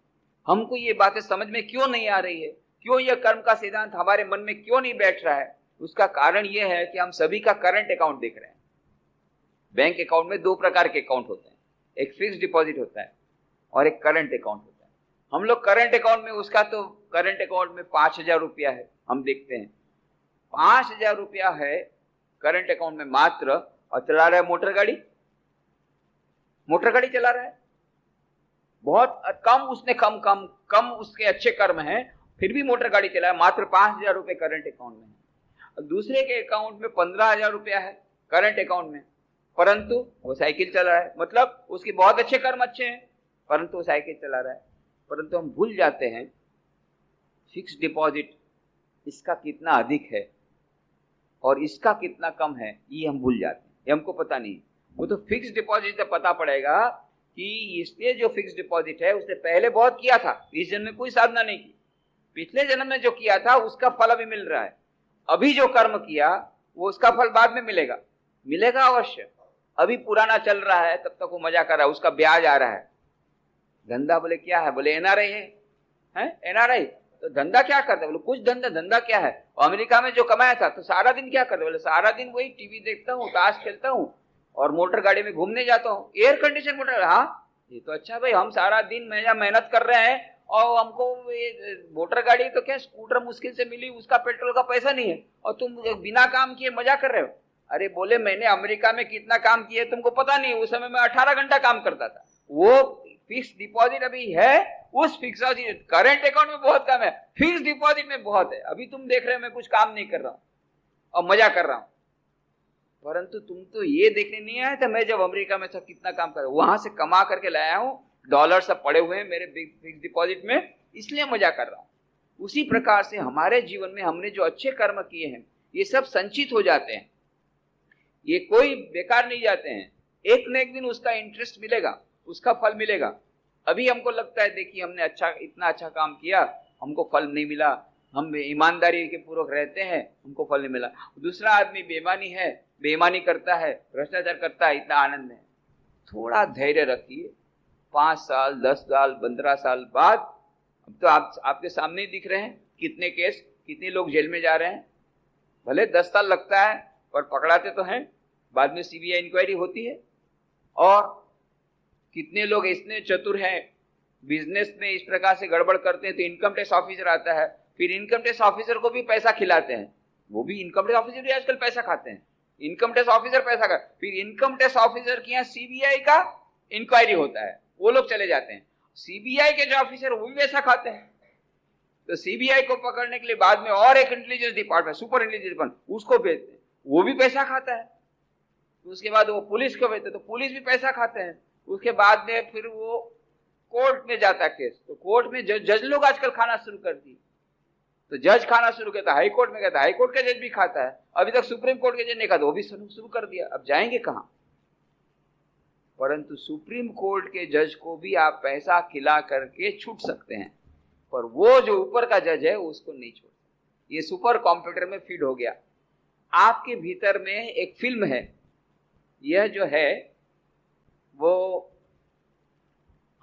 हमको ये बातें समझ में क्यों नहीं आ रही है, क्यों यह कर्म का सिद्धांत हमारे मन में क्यों नहीं बैठ रहा है। उसका कारण यह है कि हम सभी का करंट अकाउंट देख रहे हैं। बैंक अकाउंट में दो प्रकार के अकाउंट होते हैं, एक फिक्स डिपॉजिट होता है और एक करंट अकाउंट होता है। हम लोग करंट अकाउंट में उसका तो करंट अकाउंट में 5,000 रुपया है, हम देखते हैं 5,000 रुपया है करंट अकाउंट में मात्र, और चला रहा है मोटर गाड़ी चला रहा है। बहुत कम उसने कम उसके अच्छे कर्म हैं, फिर भी मोटर गाड़ी चला है, मात्र 5,000 रुपये करंट अकाउंट में है। दूसरे के अकाउंट में 15,000 रुपया है करंट अकाउंट में, परंतु वो साइकिल चला रहा है। मतलब उसके बहुत अच्छे कर्म अच्छे हैं परंतु वो साइकिल चला रहा है। परंतु हम भूल जाते हैं फिक्स डिपॉजिट इसका कितना अधिक है और इसका कितना कम है, ये हम भूल जाते हैं, ये हमको पता नहीं। वो तो फिक्स डिपॉजिट से पता पड़ेगा कि इसने जो फिक्स डिपॉजिट है उसने पहले बहुत किया था, इस जन्म में कोई साधना नहीं की, पिछले जन्म में जो किया था उसका फल अभी मिल रहा है। अभी जो कर्म किया वो उसका फल बाद में मिलेगा अवश्य। अभी पुराना चल रहा है तब तक वो मजा कर रहा है, उसका ब्याज आ रहा है। धंधा बोले क्या है, बोले एनआरआई है एनआरआई। तो धंधा क्या करते, बोले कुछ धंधा क्या है। अमेरिका में जो कमाया था तो सारा दिन क्या करते, बोले सारा दिन वही टीवी देखता हूँ, ताश खेलता हूँ और मोटर गाड़ी में घूमने जाता हूँ, एयर कंडीशन मोटर। हाँ ये तो अच्छा भाई, हम सारा दिन मेहनत कर रहे हैं और हमको ये मोटर गाड़ी तो क्या स्कूटर मुश्किल से मिली, उसका पेट्रोल का पैसा नहीं है और तुम बिना काम किए मजा कर रहे हो। अरे बोले मैंने अमेरिका में कितना काम किया तुमको पता नहीं, उस समय मैं 18 घंटा काम करता था। वो फिक्स डिपॉजिट अभी है, उस फिक्स करंट अकाउंट में बहुत कम है, फिक्स डिपॉजिट में बहुत है। अभी तुम देख रहे हो मैं कुछ काम नहीं कर रहा हूं और मजा कर रहा हूं, परंतु तुम तो ये देखने नहीं आया था मैं जब अमेरिका में था कितना काम कर, वहां से कमा करके लाया हूं, डॉलर सब पड़े हुए हैं मेरे फिक्स डिपॉजिट में, इसलिए मजा कर रहा हूं। उसी प्रकार से हमारे जीवन में हमने जो अच्छे कर्म किए हैं ये सब संचित हो जाते हैं, ये कोई बेकार नहीं जाते हैं। एक न एक दिन उसका इंटरेस्ट मिलेगा, उसका फल मिलेगा। अभी हमको लगता है देखिए हमने इतना अच्छा काम किया, हमको फल नहीं मिला, हम ईमानदारी के पूर्वक रहते हैं, हमको फल नहीं मिला। दूसरा आदमी बेईमानी करता है, भ्रष्टाचार करता है, इतना आनंद है। थोड़ा धैर्य रखिए, 5 साल 10 साल 15 साल बाद, अब तो आपके सामने ही दिख रहे हैं कितने केस, कितने लोग जेल में जा रहे हैं। भले 10 साल लगता है पर पकड़ाते तो हैं, बाद में सीबीआई इंक्वायरी होती है। और कितने लोग इतने चतुर हैं, बिजनेस में इस प्रकार से गड़बड़ करते हैं तो इनकम टैक्स ऑफिसर आता है, फिर इनकम टैक्स ऑफिसर को भी पैसा खिलाते हैं। वो भी इनकम टैक्स ऑफिसर भी आजकल पैसा खाते हैं, इनकम टैक्स ऑफिसर पैसा खाते, फिर इनकम टैक्स ऑफिसर के यहाँ सीबीआई का इंक्वायरी होता है, वो लोग चले जाते हैं। सीबीआई के जो ऑफिसर वो भी पैसा खाते हैं, तो सीबीआई को पकड़ने के लिए बाद में और एक intelligence department, super intelligence department, उसको भेजते हैं, वो भी पैसा खाता है। उसके बाद वो पुलिस को भेजते हैं, तो पुलिस भी पैसा खाते हैं। उसके बाद में फिर वो कोर्ट में जाता है केस, तो कोर्ट में जज लोग आजकल खाना शुरू कर दिए, तो जज खाना शुरू करता है, हाई कोर्ट में कहता है, हाई कोर्ट का जज भी खाता है। अभी तक सुप्रीम कोर्ट के जज ने कहा वो भी शुरू कर दिया, अब जाएंगे कहां। परंतु सुप्रीम कोर्ट के जज को भी आप पैसा खिला करके छूट सकते हैं, पर वो जो ऊपर का जज है उसको नहीं छोड़ सकते। ये सुपर कंप्यूटर में फीड हो गया। आपके भीतर में एक फिल्म है, यह जो है वो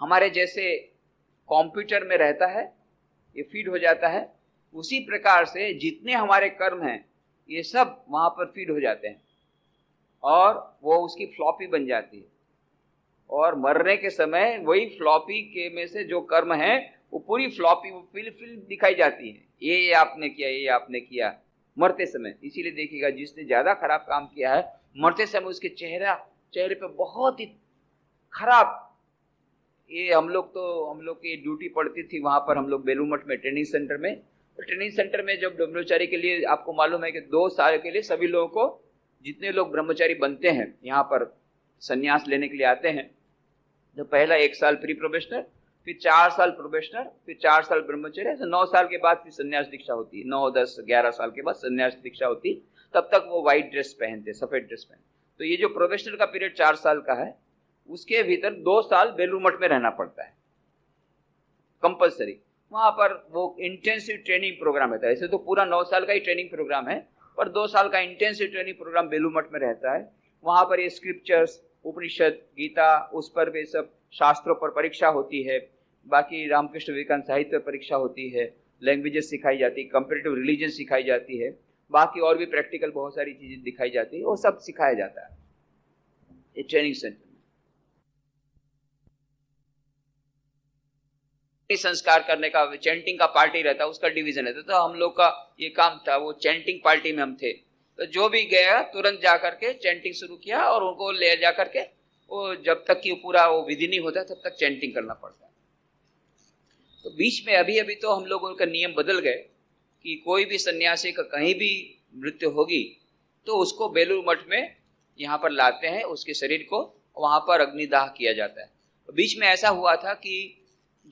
हमारे जैसे कंप्यूटर में रहता है, ये फीड हो जाता है। उसी प्रकार से जितने हमारे कर्म हैं ये सब वहां पर फीड हो जाते हैं और वो उसकी फ्लॉपी बन जाती है। और मरने के समय वही फ्लॉपी के में से जो कर्म है वो पूरी फ्लॉपी वो फिल्म दिखाई जाती है, ये आपने किया, ये आपने किया मरते समय। इसीलिए देखिएगा जिसने ज्यादा खराब काम किया है मरते समय उसके चेहरे पे बहुत ही खराब। ये हम लोग की ड्यूटी पड़ती थी वहां पर, हम लोग बेलूर मठ में ट्रेनिंग सेंटर में, तो ट्रेनिंग सेंटर में जब ब्रह्मचारी के लिए आपको मालूम है कि 2 साल के लिए सभी लोगों को, जितने लोग ब्रह्मचारी बनते हैं यहाँ पर संन्यास लेने के लिए आते हैं, तो पहला 1 साल प्री प्रोबेशनर, फिर 4 साल प्रोबेशनर, फिर 4 साल ब्रह्मचर्य, तो 9 साल के बाद फिर संन्यास दीक्षा होती है। 9, 10, 11 साल के बाद संन्यास दीक्षा होती, तब तक वो व्हाइट ड्रेस पहनते, सफेद ड्रेस पहनते। तो ये जो प्रोबेशनर का पीरियड 4 साल का है, उसके भीतर 2 साल बेलूर मठ में रहना पड़ता है कंपल्सरी। वहां पर वो इंटेंसिव ट्रेनिंग प्रोग्राम रहता है। ऐसे तो पूरा 9 साल का ही ट्रेनिंग प्रोग्राम है, पर 2 साल का intensive training programme Belur Math में रहता है। वहां पर ये स्क्रिप्चर्स, उपनिषद, गीता, उस पर भी सब शास्त्रों पर परीक्षा होती है। बाकी रामकृष्ण विवेकानंद साहित्य पर परीक्षा होती है, लैंग्वेजेस सिखाई जाती है, कंपैरेटिव रिलीजन सिखाई जाती है, बाकी और भी प्रैक्टिकल बहुत सारी चीजें दिखाई जाती है, वो सब सिखाया जाता है ये ट्रेनिंग सेंटर। संस्कार करने का चैंटिंग का पार्टी रहता है, उसका डिवीजन रहता है। तो हम लोग का ये काम था, वो चैंटिंग पार्टी में हम थे। तो जो भी गया तुरंत जा करके चैंटिंग शुरू किया, और उनको ले जा करके वो जब तक कि पूरा वो विधि नहीं होता तब तक चैंटिंग करना पड़ता है। तो बीच में अभी तो हम लोगों का नियम बदल गए कि कोई भी सन्यासी का कहीं भी मृत्यु होगी तो उसको बेलूर मठ में यहाँ पर लाते हैं, उसके शरीर को वहां पर अग्निदाह किया जाता है। तो बीच में ऐसा हुआ था कि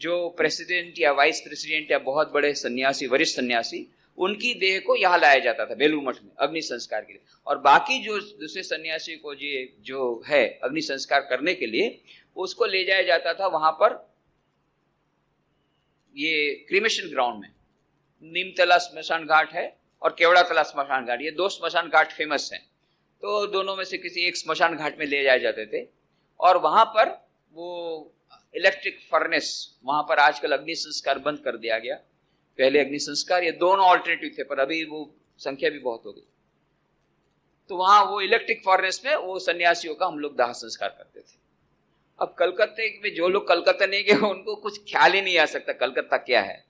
जो प्रेसिडेंट या वाइस प्रेसिडेंट या बहुत बड़े सन्यासी, वरिष्ठ सन्यासी, उनकी देह को यहाँ लाया जाता था बेलूर मठ में अग्नि संस्कार के लिए, और बाकी जो दूसरे सन्यासी को जो है अग्नि संस्कार करने के लिए उसको ले जाया जाता था वहां पर ये क्रीमेशन ग्राउंड में। नीमतला स्मशान घाट है और केवड़ातला स्मशान घाट, ये 2 स्मशान घाट फेमस हैं। तो दोनों में से किसी एक स्मशान घाट में ले जाए जाते थे, और वहां पर वो इलेक्ट्रिक फर्नेस, वहां पर आजकल अग्नि संस्कार बंद कर दिया गया, पहले अग्नि संस्कार, ये दोनों ऑल्टरनेटिव थे, पर अभी वो संख्या भी बहुत हो गई। तो वहां वो इलेक्ट्रिक फर्नेस में वो सन्यासियों का हम लोग दाह संस्कार करते थे। अब कलकत्ते में जो लोग कलकत्ता नहीं गए उनको कुछ ख्याल ही नहीं आ सकता कलकत्ता क्या है,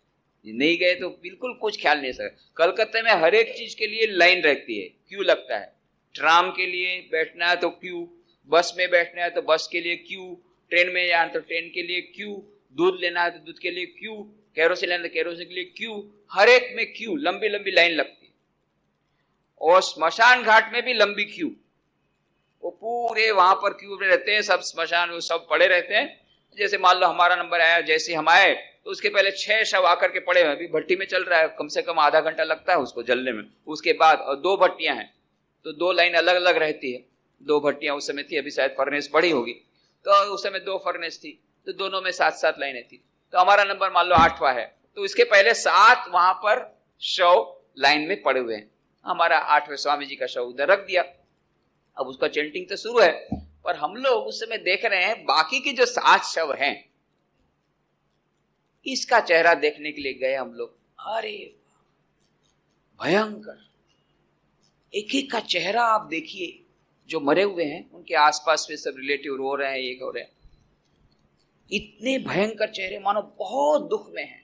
नहीं गए तो बिल्कुल कुछ ख्याल नहीं आ सकता। कलकत्ते में हर एक चीज के लिए लाइन रहती है, क्यू लगता है। ट्राम के लिए बैठना है तो क्यू, बस में बैठना है तो बस के लिए क्यू, ट्रेन में जाना तो ट्रेन के लिए क्यू, दूध लेना है तो दूध के लिए क्यू, केरोसिन लेना तो केरोसिन के लिए क्यू, हर एक में क्यू, लंबी लंबी लाइन लगती है। और स्मशान घाट में भी लंबी क्यू, वो पूरे वहां पर क्यू में रहते हैं, सब स्मशान वो सब पड़े रहते हैं। जैसे मान लो हमारा नंबर आया, जैसे हम आए तो उसके पहले 6 शव आकर के पड़े हुए, अभी भट्टी में चल रहा है, कम से कम आधा घंटा लगता है उसको जलने में। उसके बाद और 2 भट्टियां हैं तो 2 लाइन अलग अलग रहती है, 2 भट्टियां उस समय थी, अभी शायद फर्नेस बड़ी होगी, तो उस समय 2 फर्नेस थी, तो दोनों में 7-7 लाइनें थी। तो हमारा नंबर मान लो 8वां है, तो इसके पहले 7 वहां पर शव लाइन में पड़े हुए हैं। हमारा 8वें स्वामी जी का शव उधर रख दिया। अब उसका चैंटिंग तो शुरू है, पर हम लोग उस समय देख रहे हैं बाकी के जो 7 शव हैं, इसका चेहरा देखने के लिए गए हम लोग। अरे भयंकर, एक एक का चेहरा आप देखिए, जो मरे हुए हैं उनके आसपास में सब रिलेटिव रो रहे हैं, ये हो रहे हैं, इतने भयंकर चेहरे, मानो बहुत दुख में है,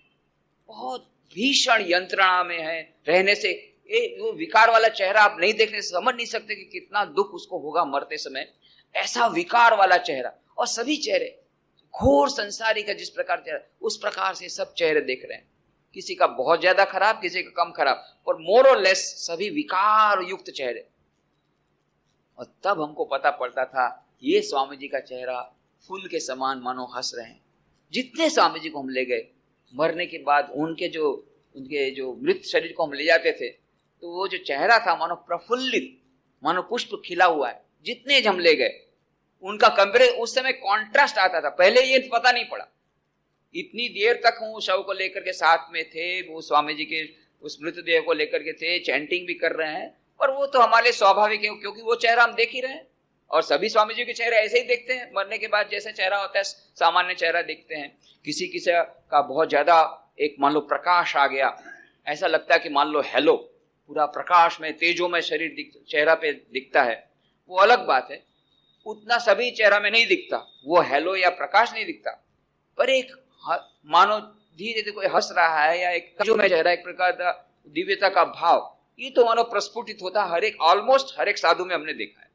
बहुत भीषण यंत्रणा में है रहने से। वो विकार वाला चेहरा आप नहीं देखने से समझ नहीं सकते कि कितना दुख उसको होगा मरते समय, ऐसा विकार वाला चेहरा। और सभी चेहरे घोर संसारी का जिस प्रकार चेहरा, उस प्रकार से सब चेहरे देख रहे हैं, किसी का बहुत ज्यादा खराब, किसी का कम खराब, और मोर और लेस सभी विकार युक्त चेहरे। और तब हमको पता पड़ता था ये स्वामी जी का चेहरा फूल के समान मानो हंस रहे हैं। जितने स्वामी जी को हम ले गए, मरने के बाद उनके जो मृत शरीर को हम ले जाते थे, तो वो जो चेहरा था मानो प्रफुल्लित, मानो पुष्प खिला हुआ है। जितने हम ले गए उनका कंपेयर, उस समय कॉन्ट्रास्ट आता था, पहले ये पता नहीं पड़ा। इतनी देर तक हम शव को लेकर के साथ में थे, वो स्वामी जी के उस मृतदेह को लेकर के थे, चैंटिंग भी कर रहे हैं, पर वो तो हमारे स्वाभाविक है, क्योंकि वो चेहरा हम देख ही रहे हैं। और सभी स्वामी जी के चेहरे ऐसे ही देखते हैं, मरने के बाद जैसे चेहरा होता है सामान्य चेहरा देखते हैं। किसी किसी का बहुत ज्यादा एक मान लो प्रकाश आ गया, ऐसा लगता है कि मान लो हेलो, पूरा प्रकाश में तेजो में शरीर चेहरा पे दिखता है, वो अलग बात है। उतना सभी चेहरा में नहीं दिखता, वो हेलो या प्रकाश नहीं दिखता, पर एक मानो धीरे धीरे कोई हंस रहा है या एक जो में चेहरा, एक प्रकार का दिव्यता का भाव, ये तो मानो प्रस्फुटित होता हर एक, ऑलमोस्ट हर एक साधु में हमने देखा है।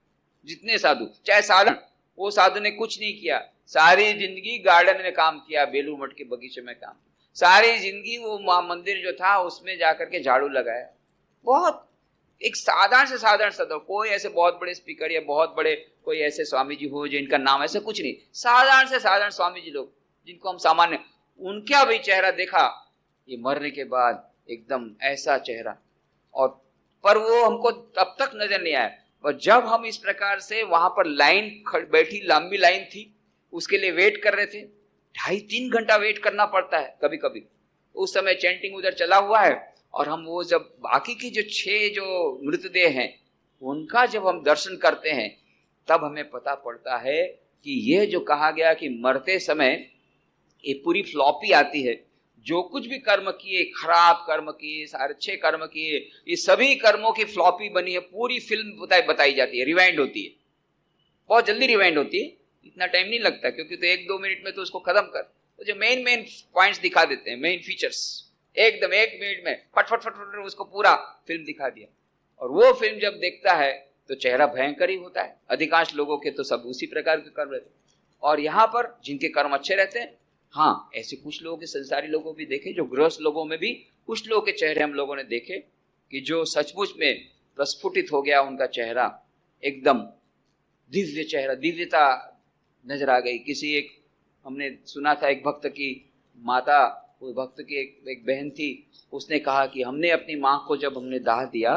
जितने साधु, चाहे साधन, वो साधु ने कुछ नहीं किया, सारी जिंदगी गार्डन में काम किया, बेलू मठ के बगीचे में काम, सारी जिंदगी वो मंदिर जो था उसमें जाकर के झाड़ू लगाया। बहुत एक साधारण से साधारण साधु, कोई ऐसे बहुत बड़े स्पीकर या बहुत बड़े कोई ऐसे स्वामी जी हो जिनका नाम, ऐसे कुछ नहीं, साधारण से साधारण स्वामी जी लोग जिनको हम सामान्य, उनका भी चेहरा देखा, ये मरने के बाद एकदम ऐसा चेहरा, और पर वो हमको तब तक नजर नहीं आया। और जब हम इस प्रकार से वहां पर लाइन बैठी, लंबी लाइन थी, उसके लिए वेट कर रहे थे, 2.5-3 घंटा वेट करना पड़ता है कभी कभी। उस समय चैंटिंग उधर चला हुआ है, और हम वो जब बाकी की जो 6 जो मृतदेह हैं उनका जब हम दर्शन करते हैं, तब हमें पता पड़ता है कि ये जो कहा गया कि मरते समय ये पूरी फ्लॉपी आती है, जो कुछ भी कर्म किए, खराब कर्म किए, सारे अच्छे कर्म किए, ये सभी कर्मों की फ्लॉपी बनी है, पूरी फिल्म बताई जाती है, रिवाइंड होती है, बहुत जल्दी रिवाइंड होती है, इतना टाइम नहीं लगता, क्योंकि तो 1-2 मिनट में तो उसको खत्म कर, तो जो मेन पॉइंट्स दिखा देते हैं, मेन फीचर्स, एकदम 1 मिनट में फट फट फट फट उसको पूरा फिल्म दिखा दिया। और वो फिल्म जब देखता है तो चेहरा भयंकर ही होता है। अधिकांश लोगों के तो सब उसी प्रकार के कर्म रहते, और यहाँ पर जिनके कर्म अच्छे रहते हैं, हाँ ऐसे कुछ लोगों के, संसारी लोगों भी देखे, जो गृहस्थ लोगों में भी कुछ लोगों के चेहरे हम लोगों ने देखे कि जो सचमुच में प्रस्फुटित हो गया उनका चेहरा, एकदम दिव्य चेहरा, दिव्यता नजर आ गई। किसी एक हमने सुना था, एक भक्त की माता, उस भक्त की एक बहन थी, उसने कहा कि हमने अपनी माँ को जब हमने दाह दिया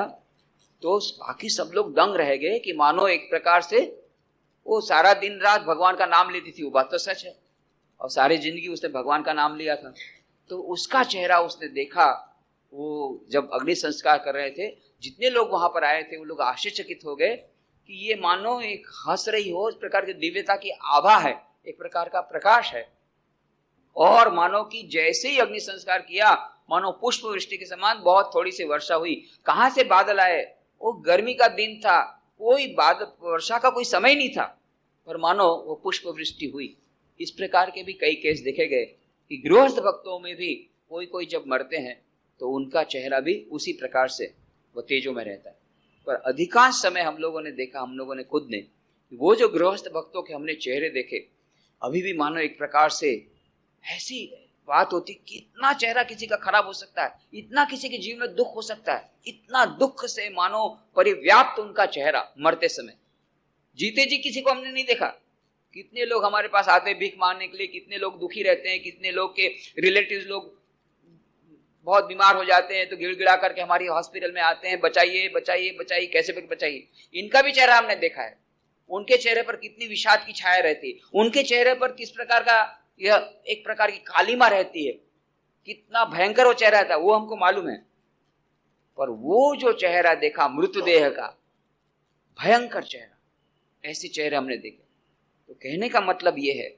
तो बाकी सब लोग दंग रह गए कि मानो एक प्रकार से वो सारा दिन रात भगवान का नाम लेती थी। वो बात तो सच है, और सारी जिंदगी उसने भगवान का नाम लिया था। तो उसका चेहरा उसने देखा, वो जब अग्नि संस्कार कर रहे थे, जितने लोग वहां पर आए थे वो लोग आश्चर्यचकित हो गए कि ये मानो एक हंस रही हो, इस प्रकार की दिव्यता की आभा है, एक प्रकार का प्रकाश है। और मानो कि जैसे ही अग्नि संस्कार किया, मानो पुष्प वृष्टि के समान बहुत थोड़ी सी वर्षा हुई। कहां से बादल आए, वो गर्मी का दिन था, कोई बादल, वर्षा का कोई समय नहीं था, पर मानो वो पुष्प वृष्टि हुई। इस प्रकार के भी कई केस देखे गए कि गृहस्थ भक्तों में भी कोई कोई जब मरते हैं तो उनका चेहरा भी उसी प्रकार से वो तेजों में रहता है। पर अधिकांश समय हम लोगों ने देखा, हम लोगों ने खुद ने, वो जो गृहस्थ भक्तों के हमने चेहरे देखे, अभी भी मानो एक प्रकार से ऐसी बात होती कि इतना चेहरा किसी का खराब हो सकता है, इतना किसी के जीवन में दुख हो सकता है, इतना दुख से मानो परिव्याप्त उनका चेहरा मरते समय। जीते जी किसी को हमने नहीं देखा। कितने लोग हमारे पास आते हैं भीख मांगने के लिए, कितने लोग दुखी रहते हैं, कितने लोग के रिलेटिव्स लोग बहुत बीमार हो जाते हैं तो गिड़गिड़ा करके हमारी हॉस्पिटल में आते हैं, बचाइए बचाइए बचाइए, कैसे बचाइए। इनका भी चेहरा हमने देखा है, उनके चेहरे पर कितनी विषाद की छाया रहती है, उनके चेहरे पर किस प्रकार का यह एक प्रकार की कालिमा रहती है, कितना भयंकर वो चेहरा था वो हमको मालूम है। पर वो जो चेहरा देखा मृतदेह का, भयंकर चेहरा, ऐसे चेहरे हमने देखे। तो कहने का मतलब यह है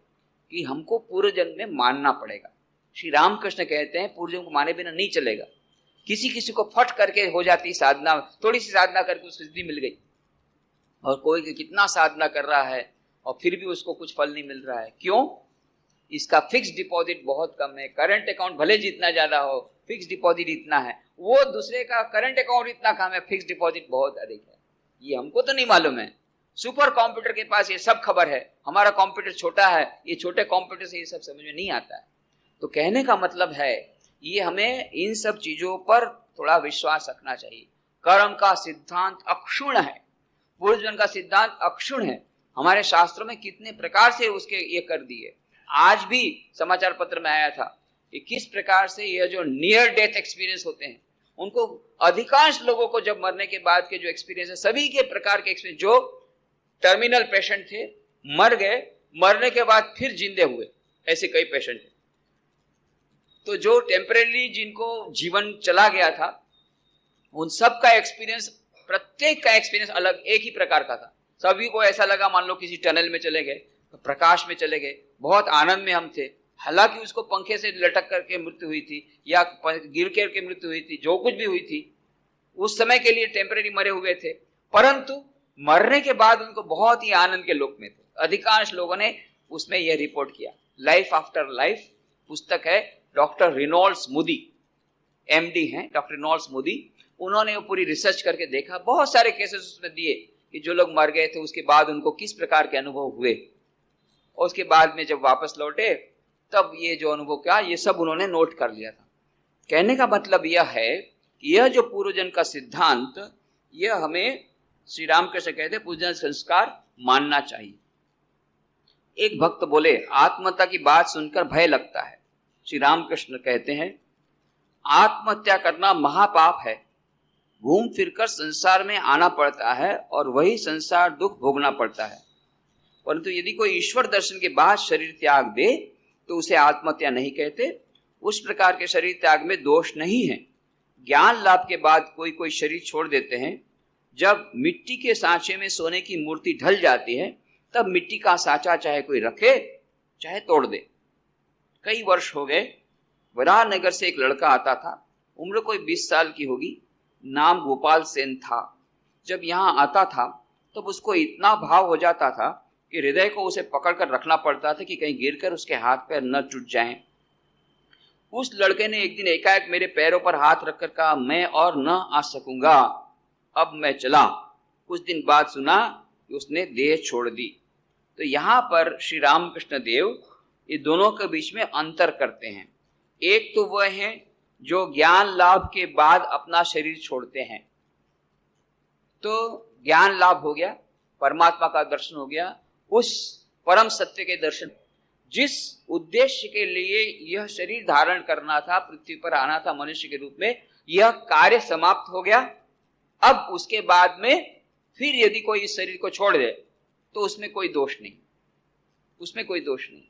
कि हमको पूर्व जन्म में मानना पड़ेगा। श्री रामकृष्ण कहते हैं पूर्व जन्म को माने बिना नहीं चलेगा। किसी किसी को फट करके हो जाती साधना, थोड़ी सी साधना करके उसको सिद्धि मिल गई, और कोई कितना साधना कर रहा है और फिर भी उसको कुछ फल नहीं मिल रहा है। क्यों? इसका फिक्स डिपॉजिट बहुत कम है। करंट अकाउंट भले जितना ज्यादा हो, फिक्स डिपॉजिट इतना है, वो दूसरे का करंट अकाउंट इतना कम है, फिक्स डिपॉजिट बहुत अधिक है। ये हमको तो नहीं मालूम है। सुपर कंप्यूटर के पास ये सब खबर है, हमारा कंप्यूटर छोटा है, ये छोटे कंप्यूटर से ये सब समझ में नहीं आता है। तो कहने का मतलब है ये हमें इन सब चीजों पर थोड़ा विश्वास रखना चाहिए। कर्म का सिद्धांत अक्षुण है, पूर्व जन्म का सिद्धांत अक्षुण है। हमारे शास्त्रों में कितने प्रकार से उसके ये कर दिए। आज भी समाचार पत्र में आया था कि किस प्रकार से यह जो नियर डेथ एक्सपीरियंस होते हैं, उनको अधिकांश लोगों को जब मरने के बाद के जो एक्सपीरियंस है, सभी के प्रकार के एक्सपीरियंस, जो टर्मिनल पेशेंट थे, मर गए, मरने के बाद फिर जिंदे हुए, ऐसे कई पेशेंट थे। तो जो टेम्परेरी जिनको जीवन चला गया था, उन सब का एक्सपीरियंस, प्रत्येक का एक्सपीरियंस अलग, एक ही प्रकार का था। सभी को ऐसा लगा मान लो किसी टनल में चले गए, प्रकाश में चले गए, बहुत आनंद में हम थे। हालांकि उसको पंखे से लटक करके मृत्यु हुई थी या गिर करके मृत्यु हुई थी, जो कुछ भी हुई थी, उस समय के लिए टेम्परेरी मरे हुए थे। परंतु मरने के बाद उनको बहुत ही आनंद के लोक में थे। अधिकांश लोगों ने उसमें यह रिपोर्ट किया। लाइफ आफ्टर लाइफ पुस्तक है, डॉक्टर रेनॉल्ड्स मूडी, एमडी हैं डॉक्टर रेनॉल्ड्स मूडी। उन्होंने वो पूरी रिसर्च करके देखा, बहुत सारे केसेस उसमें दिए कि जो लोग मर गए थे उसके बाद उनको किस प्रकार के अनुभव हुए, और उसके बाद में जब वापस लौटे तब ये जो अनुभव क्या, ये सब उन्होंने नोट कर लिया था। कहने का मतलब यह है कि यह जो पूर्वजन का सिद्धांत, यह हमें श्री रामकृष्ण कहते हैं पूजन संस्कार मानना चाहिए। एक भक्त बोले, आत्महत्या की बात सुनकर भय लगता है। श्री रामकृष्ण कहते हैं आत्महत्या करना महापाप है। घूम फिरकर संसार में आना पड़ता है और वही संसार दुख भोगना पड़ता है, परंतु यदि कोई ईश्वर दर्शन के बाद शरीर त्याग दे तो उसे आत्महत्या नहीं कहते। उस प्रकार के शरीर त्याग में दोष नहीं है। ज्ञान लाभ के बाद कोई कोई शरीर छोड़ देते हैं। जब मिट्टी के सांचे में सोने की मूर्ति ढल जाती है तब मिट्टी का सांचा चाहे कोई रखे चाहे तोड़ दे। कई वर्ष हो गए, वराहनगर से एक लड़का आता था, उम्र कोई 20 साल की होगी, नाम गोपाल सेन था। जब यहाँ आता था तब उसको इतना भाव हो जाता था कि हृदय को उसे पकड़कर रखना पड़ता था कि कहीं गिरकर उसके हाथ पैर न टूट जाएं। उस लड़के ने एक दिन एकाएक मेरे पैरों पर हाथ रखकर कहा, मैं और न आ सकूंगा, अब मैं चला। कुछ दिन बाद सुना कि उसने देह छोड़ दी। तो यहाँ पर श्री रामकृष्ण देव ये दोनों के बीच में अंतर करते हैं। एक तो वह है जो ज्ञान लाभ के बाद अपना शरीर छोड़ते हैं, तो ज्ञान लाभ हो गया, परमात्मा का दर्शन हो गया, उस परम सत्य के दर्शन, जिस उद्देश्य के लिए यह शरीर धारण करना था, पृथ्वी पर आना था मनुष्य के रूप में, यह कार्य समाप्त हो गया। अब उसके बाद में फिर यदि कोई इस शरीर को छोड़ दे तो उसमें कोई दोष नहीं, उसमें कोई दोष नहीं।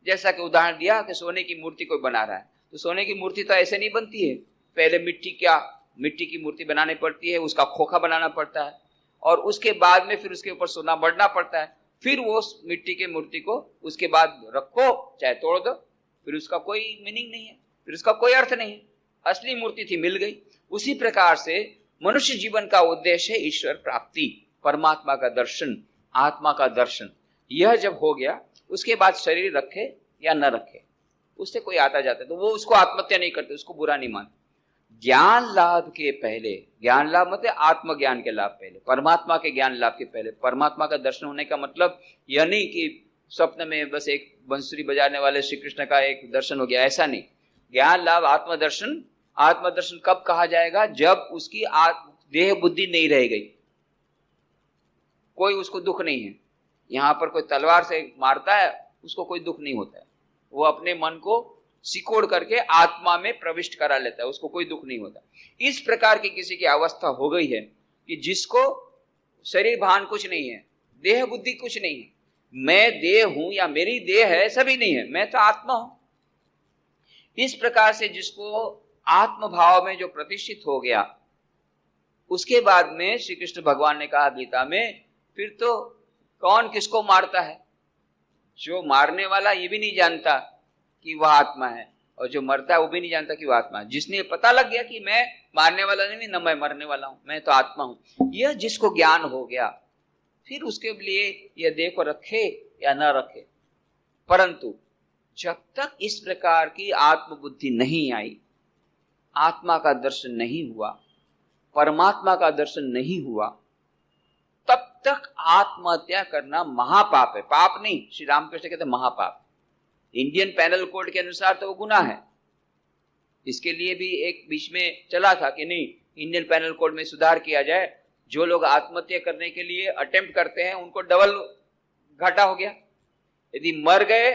जैसा कि उदाहरण दिया कि सोने की मूर्ति कोई बना रहा है, तो सोने की मूर्ति तो ऐसे नहीं बनती है, पहले मिट्टी की मूर्ति बनानी पड़ती है, उसका खोखा बनाना पड़ता है, और उसके बाद में फिर उसके ऊपर सोना बढ़ना पड़ता है, फिर वो मिट्टी की मूर्ति को उसके बाद रखो चाहे तोड़ दो, फिर उसका कोई मीनिंग नहीं है, फिर उसका कोई अर्थ नहीं है। असली मूर्ति थी, मिल गई। उसी प्रकार से मनुष्य जीवन का उद्देश्य है ईश्वर प्राप्ति, परमात्मा का दर्शन, आत्मा का दर्शन। यह जब हो गया उसके बाद शरीर रखे या न रखे उससे कोई आता जाता है तो वो उसको आत्महत्या नहीं करते, उसको बुरा नहीं मानते। ज्ञान लाभ के पहले, ज्ञान लाभ मतलब आत्मज्ञान के लाभ पहले, परमात्मा के ज्ञान लाभ के पहले, परमात्मा का दर्शन होने का मतलब यह नहीं कि स्वप्न में बस एक बंसुरी बजाने वाले श्री कृष्ण का एक दर्शन हो गया, ऐसा नहीं। ज्ञान लाभ आत्मदर्शन, आत्मदर्शन कब कहा जाएगा? जब उसकी देह बुद्धि नहीं रह गई, कोई उसको दुख नहीं है। यहाँ पर कोई तलवार से मारता है उसको कोई दुख नहीं होता है, वो अपने मन को सिकोड़ करके आत्मा में प्रविष्ट करा लेता है, उसको कोई दुख नहीं होता। इस प्रकार की किसी की अवस्था हो गई है कि जिसको शरीर भान कुछ नहीं है, देह बुद्धि कुछ नहीं है, मैं देह हूं या मेरी देह है, सभी नहीं है, मैं तो आत्मा हूं। इस प्रकार से जिसको आत्म भाव में जो प्रतिष्ठित हो गया, उसके बाद में श्री कृष्ण भगवान ने कहा गीता में, फिर तो कौन किसको मारता है? जो मारने वाला ये भी नहीं जानता कि वह आत्मा है, और जो मरता है वो भी नहीं जानता कि वह आत्मा है। जिसने पता लग गया कि मैं मारने वाला नहीं, न मैं मरने वाला हूं, मैं तो आत्मा हूं, यह जिसको ज्ञान हो गया, फिर उसके लिए यह देह को रखे या न रखे। परंतु जब तक इस प्रकार की आत्मबुद्धि नहीं आई, आत्मा का दर्शन नहीं हुआ, परमात्मा का दर्शन नहीं हुआ, तब तक आत्महत्या करना महापाप है। पाप नहीं, श्री रामकृष्ण कहते महापाप। इंडियन पैनल कोड के अनुसार तो वो गुनाह है। इसके लिए भी एक बीच में चला था कि नहीं, इंडियन पैनल कोड में सुधार किया जाए, जो लोग आत्महत्या करने के लिए अटेम्प्ट करते हैं उनको डबल घाटा हो गया। यदि मर गए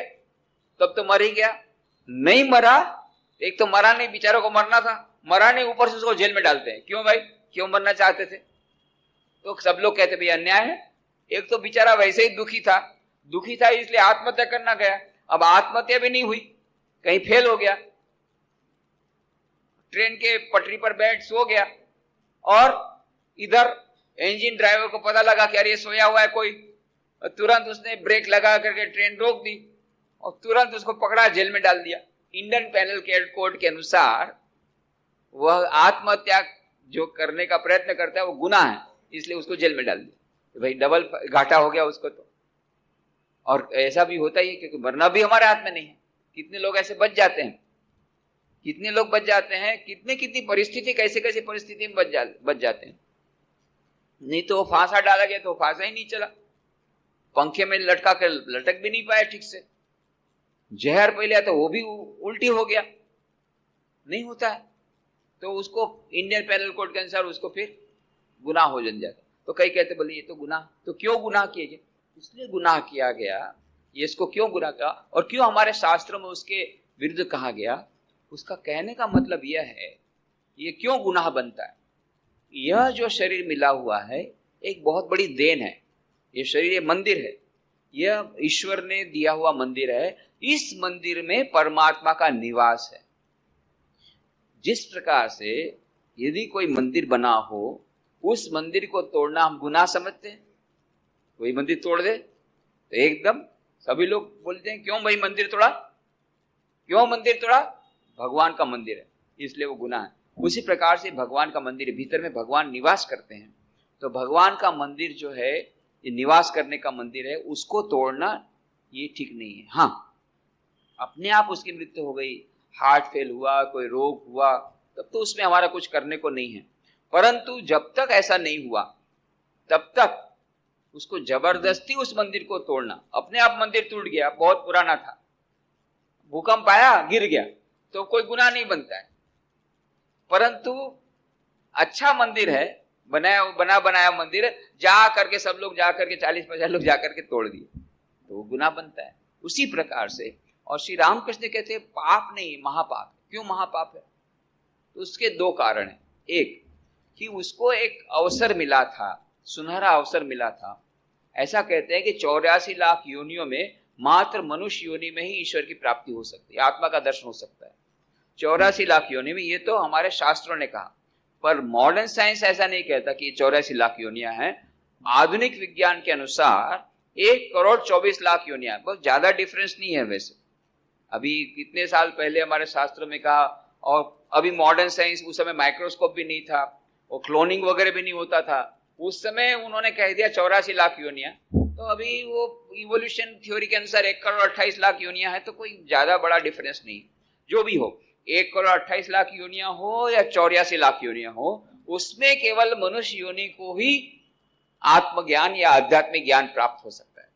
तब तो मर ही गया, नहीं मरा, एक तो मरा नहीं, बेचारों को मरना था, मरा नहीं, ऊपर से उसको जेल में डालते हैं। क्यों भाई, क्यों मरना चाहते थे? तो सब लोग कहते भाई अन्याय है। एक तो बेचारा वैसे ही दुखी था इसलिए आत्महत्या करना गया, अब आत्महत्या भी नहीं हुई, कहीं फेल हो गया, ट्रेन के पटरी पर बैठ सो गया, और इधर इंजन ड्राइवर को पता लगा कि अरे सोया हुआ है कोई, तुरंत उसने ब्रेक लगा करके ट्रेन रोक दी और तुरंत उसको पकड़ा, जेल में डाल दिया। इंडियन पैनल कोड के अनुसार वह आत्महत्या जो करने का प्रयत्न करता है वो गुनाह है, इसलिए उसको जेल में डाल दिया, भाई डबल घाटा हो गया उसको तो। और ऐसा भी होता ही है क्योंकि मरना भी हमारे हाथ में नहीं है। कितने लोग ऐसे बच जाते हैं, कितने लोग बच जाते हैं, कितनी परिस्थिति, कैसे कैसे परिस्थिति में बच जाते हैं। नहीं तो वो फांसा डाला गया तो फांसा ही नहीं चला, पंखे में लटका कर लटक भी नहीं पाया ठीक से। जहर पहले आता वो भी उल्टी हो गया, नहीं होता है तो उसको इंडियन पैनल कोड के अनुसार उसको फिर गुनाह हो जाता। तो कई कहते बोले ये तो गुनाह, तो क्यों गुनाह किया गया? इसलिए गुनाह किया गया, ये इसको क्यों गुनाह कहा और क्यों हमारे शास्त्रों में उसके विरुद्ध कहा गया, उसका कहने का मतलब यह है ये क्यों गुनाह बनता है। यह जो शरीर मिला हुआ है एक बहुत बड़ी देन है। ये शरीर ये मंदिर है, यह ईश्वर ने दिया हुआ मंदिर है। इस मंदिर में परमात्मा का निवास है। जिस प्रकार से यदि कोई मंदिर बना हो, उस मंदिर को तोड़ना हम गुनाह समझते हैं। कोई मंदिर तोड़ दे तो एकदम सभी लोग बोलते हैं क्यों भाई मंदिर तोड़ा, क्यों मंदिर तोड़ा, भगवान का मंदिर है इसलिए वो गुनाह है। उसी प्रकार से भगवान का मंदिर, भीतर में भगवान निवास करते हैं, तो भगवान का मंदिर जो है ये निवास करने का मंदिर है, उसको तोड़ना ये ठीक नहीं है। हाँ, अपने आप उसकी मृत्यु हो गई, हार्ट फेल हुआ, कोई रोग हुआ, तब तो उसमें हमारा कुछ करने को नहीं है। परंतु जब तक ऐसा नहीं हुआ तब तक उसको जबरदस्ती उस मंदिर को तोड़ना, अपने आप मंदिर टूट गया, बहुत पुराना था, भूकंप आया गिर गया तो कोई गुनाह नहीं बनता है। परंतु अच्छा मंदिर है, बनाया मंदिर है, जा करके सब लोग जा करके 40-50 लोग जा करके तोड़ दिए तो वो गुनाह बनता है। उसी प्रकार से और श्री रामकृष्ण कहते हैं पाप नहीं महापाप। क्यों महापाप है? तो उसके दो कारण हैं। एक कि उसको एक अवसर मिला था, सुनहरा अवसर मिला था। ऐसा कहते हैं कि 84 लाख योनियों में मात्र मनुष्य योनि में ही ईश्वर की प्राप्ति हो सकती है, आत्मा का दर्शन हो सकता है। 84 लाख योनि में, ये तो हमारे शास्त्रों ने कहा, पर मॉडर्न साइंस ऐसा नहीं कहता कि 84 लाख योनियां हैं। आधुनिक विज्ञान के अनुसार 1,24,00,000 योनियां, बहुत ज्यादा डिफरेंस नहीं है। वैसे अभी कितने साल पहले हमारे शास्त्रों में कहा, और अभी मॉडर्न साइंस, उस समय माइक्रोस्कोप भी नहीं था और क्लोनिंग वगैरह भी नहीं होता था, उस समय उन्होंने कह दिया 84 लाख योनियां। तो अभी वो इवोल्यूशन थ्योरी के अनुसार 1,28,00,000 योनियां है, तो कोई ज्यादा बड़ा डिफरेंस नहीं। जो भी हो, 1,28,00,000 योनियां हो या 84 लाख योनियां हो, उसमें केवल मनुष्य योनि को ही आत्मज्ञान या आध्यात्मिक ज्ञान प्राप्त हो सकता है।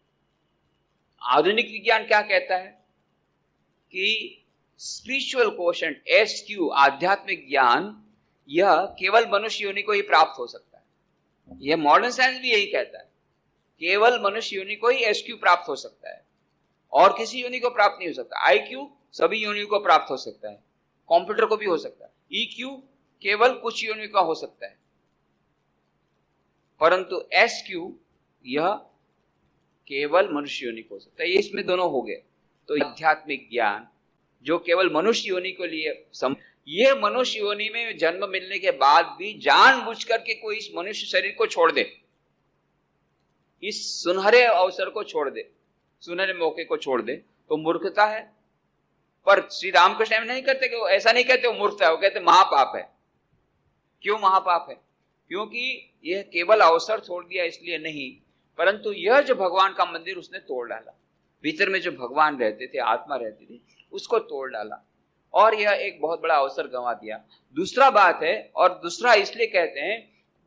आधुनिक विज्ञान क्या कहता है कि स्पिरिचुअल कोशेंट SQ, आध्यात्मिक ज्ञान, यह केवल मनुष्य योनि को ही प्राप्त हो सकता है। यह मॉडर्न साइंस भी यही कहता है, केवल मनुष्य योनि को ही SQ प्राप्त हो सकता है और किसी योनि को प्राप्त नहीं हो सकता। IQ सभी योनि को प्राप्त हो सकता है, कंप्यूटर को भी हो सकता है। EQ केवल कुछ योनि का हो सकता है, परंतु SQ यह केवल मनुष्य योनि को हो सकता है। ये इसमें दोनों हो गए। तो आध्यात्मिक ज्ञान जो केवल मनुष्य योनि को लिए ये मनुष्य योनि में जन्म मिलने के बाद भी जानबूझ करके कोई इस मनुष्य शरीर को छोड़ दे, इस सुनहरे अवसर को छोड़ दे, सुनहरे मौके को छोड़ दे, तो मूर्खता है। पर श्री रामकृष्ण नहीं कहते कि वो ऐसा नहीं कहते वो मूर्खता है, वो कहते महापाप है। क्यों महापाप है? क्योंकि यह केवल अवसर छोड़ दिया इसलिए नहीं, परंतु यह जो भगवान का मंदिर उसने तोड़ डाला। भीतर में जो भगवान रहते थे, आत्मा रहती थी, उसको तोड़ डाला और यह एक बहुत बड़ा अवसर गंवा दिया। दूसरा बात है, और दूसरा इसलिए कहते हैं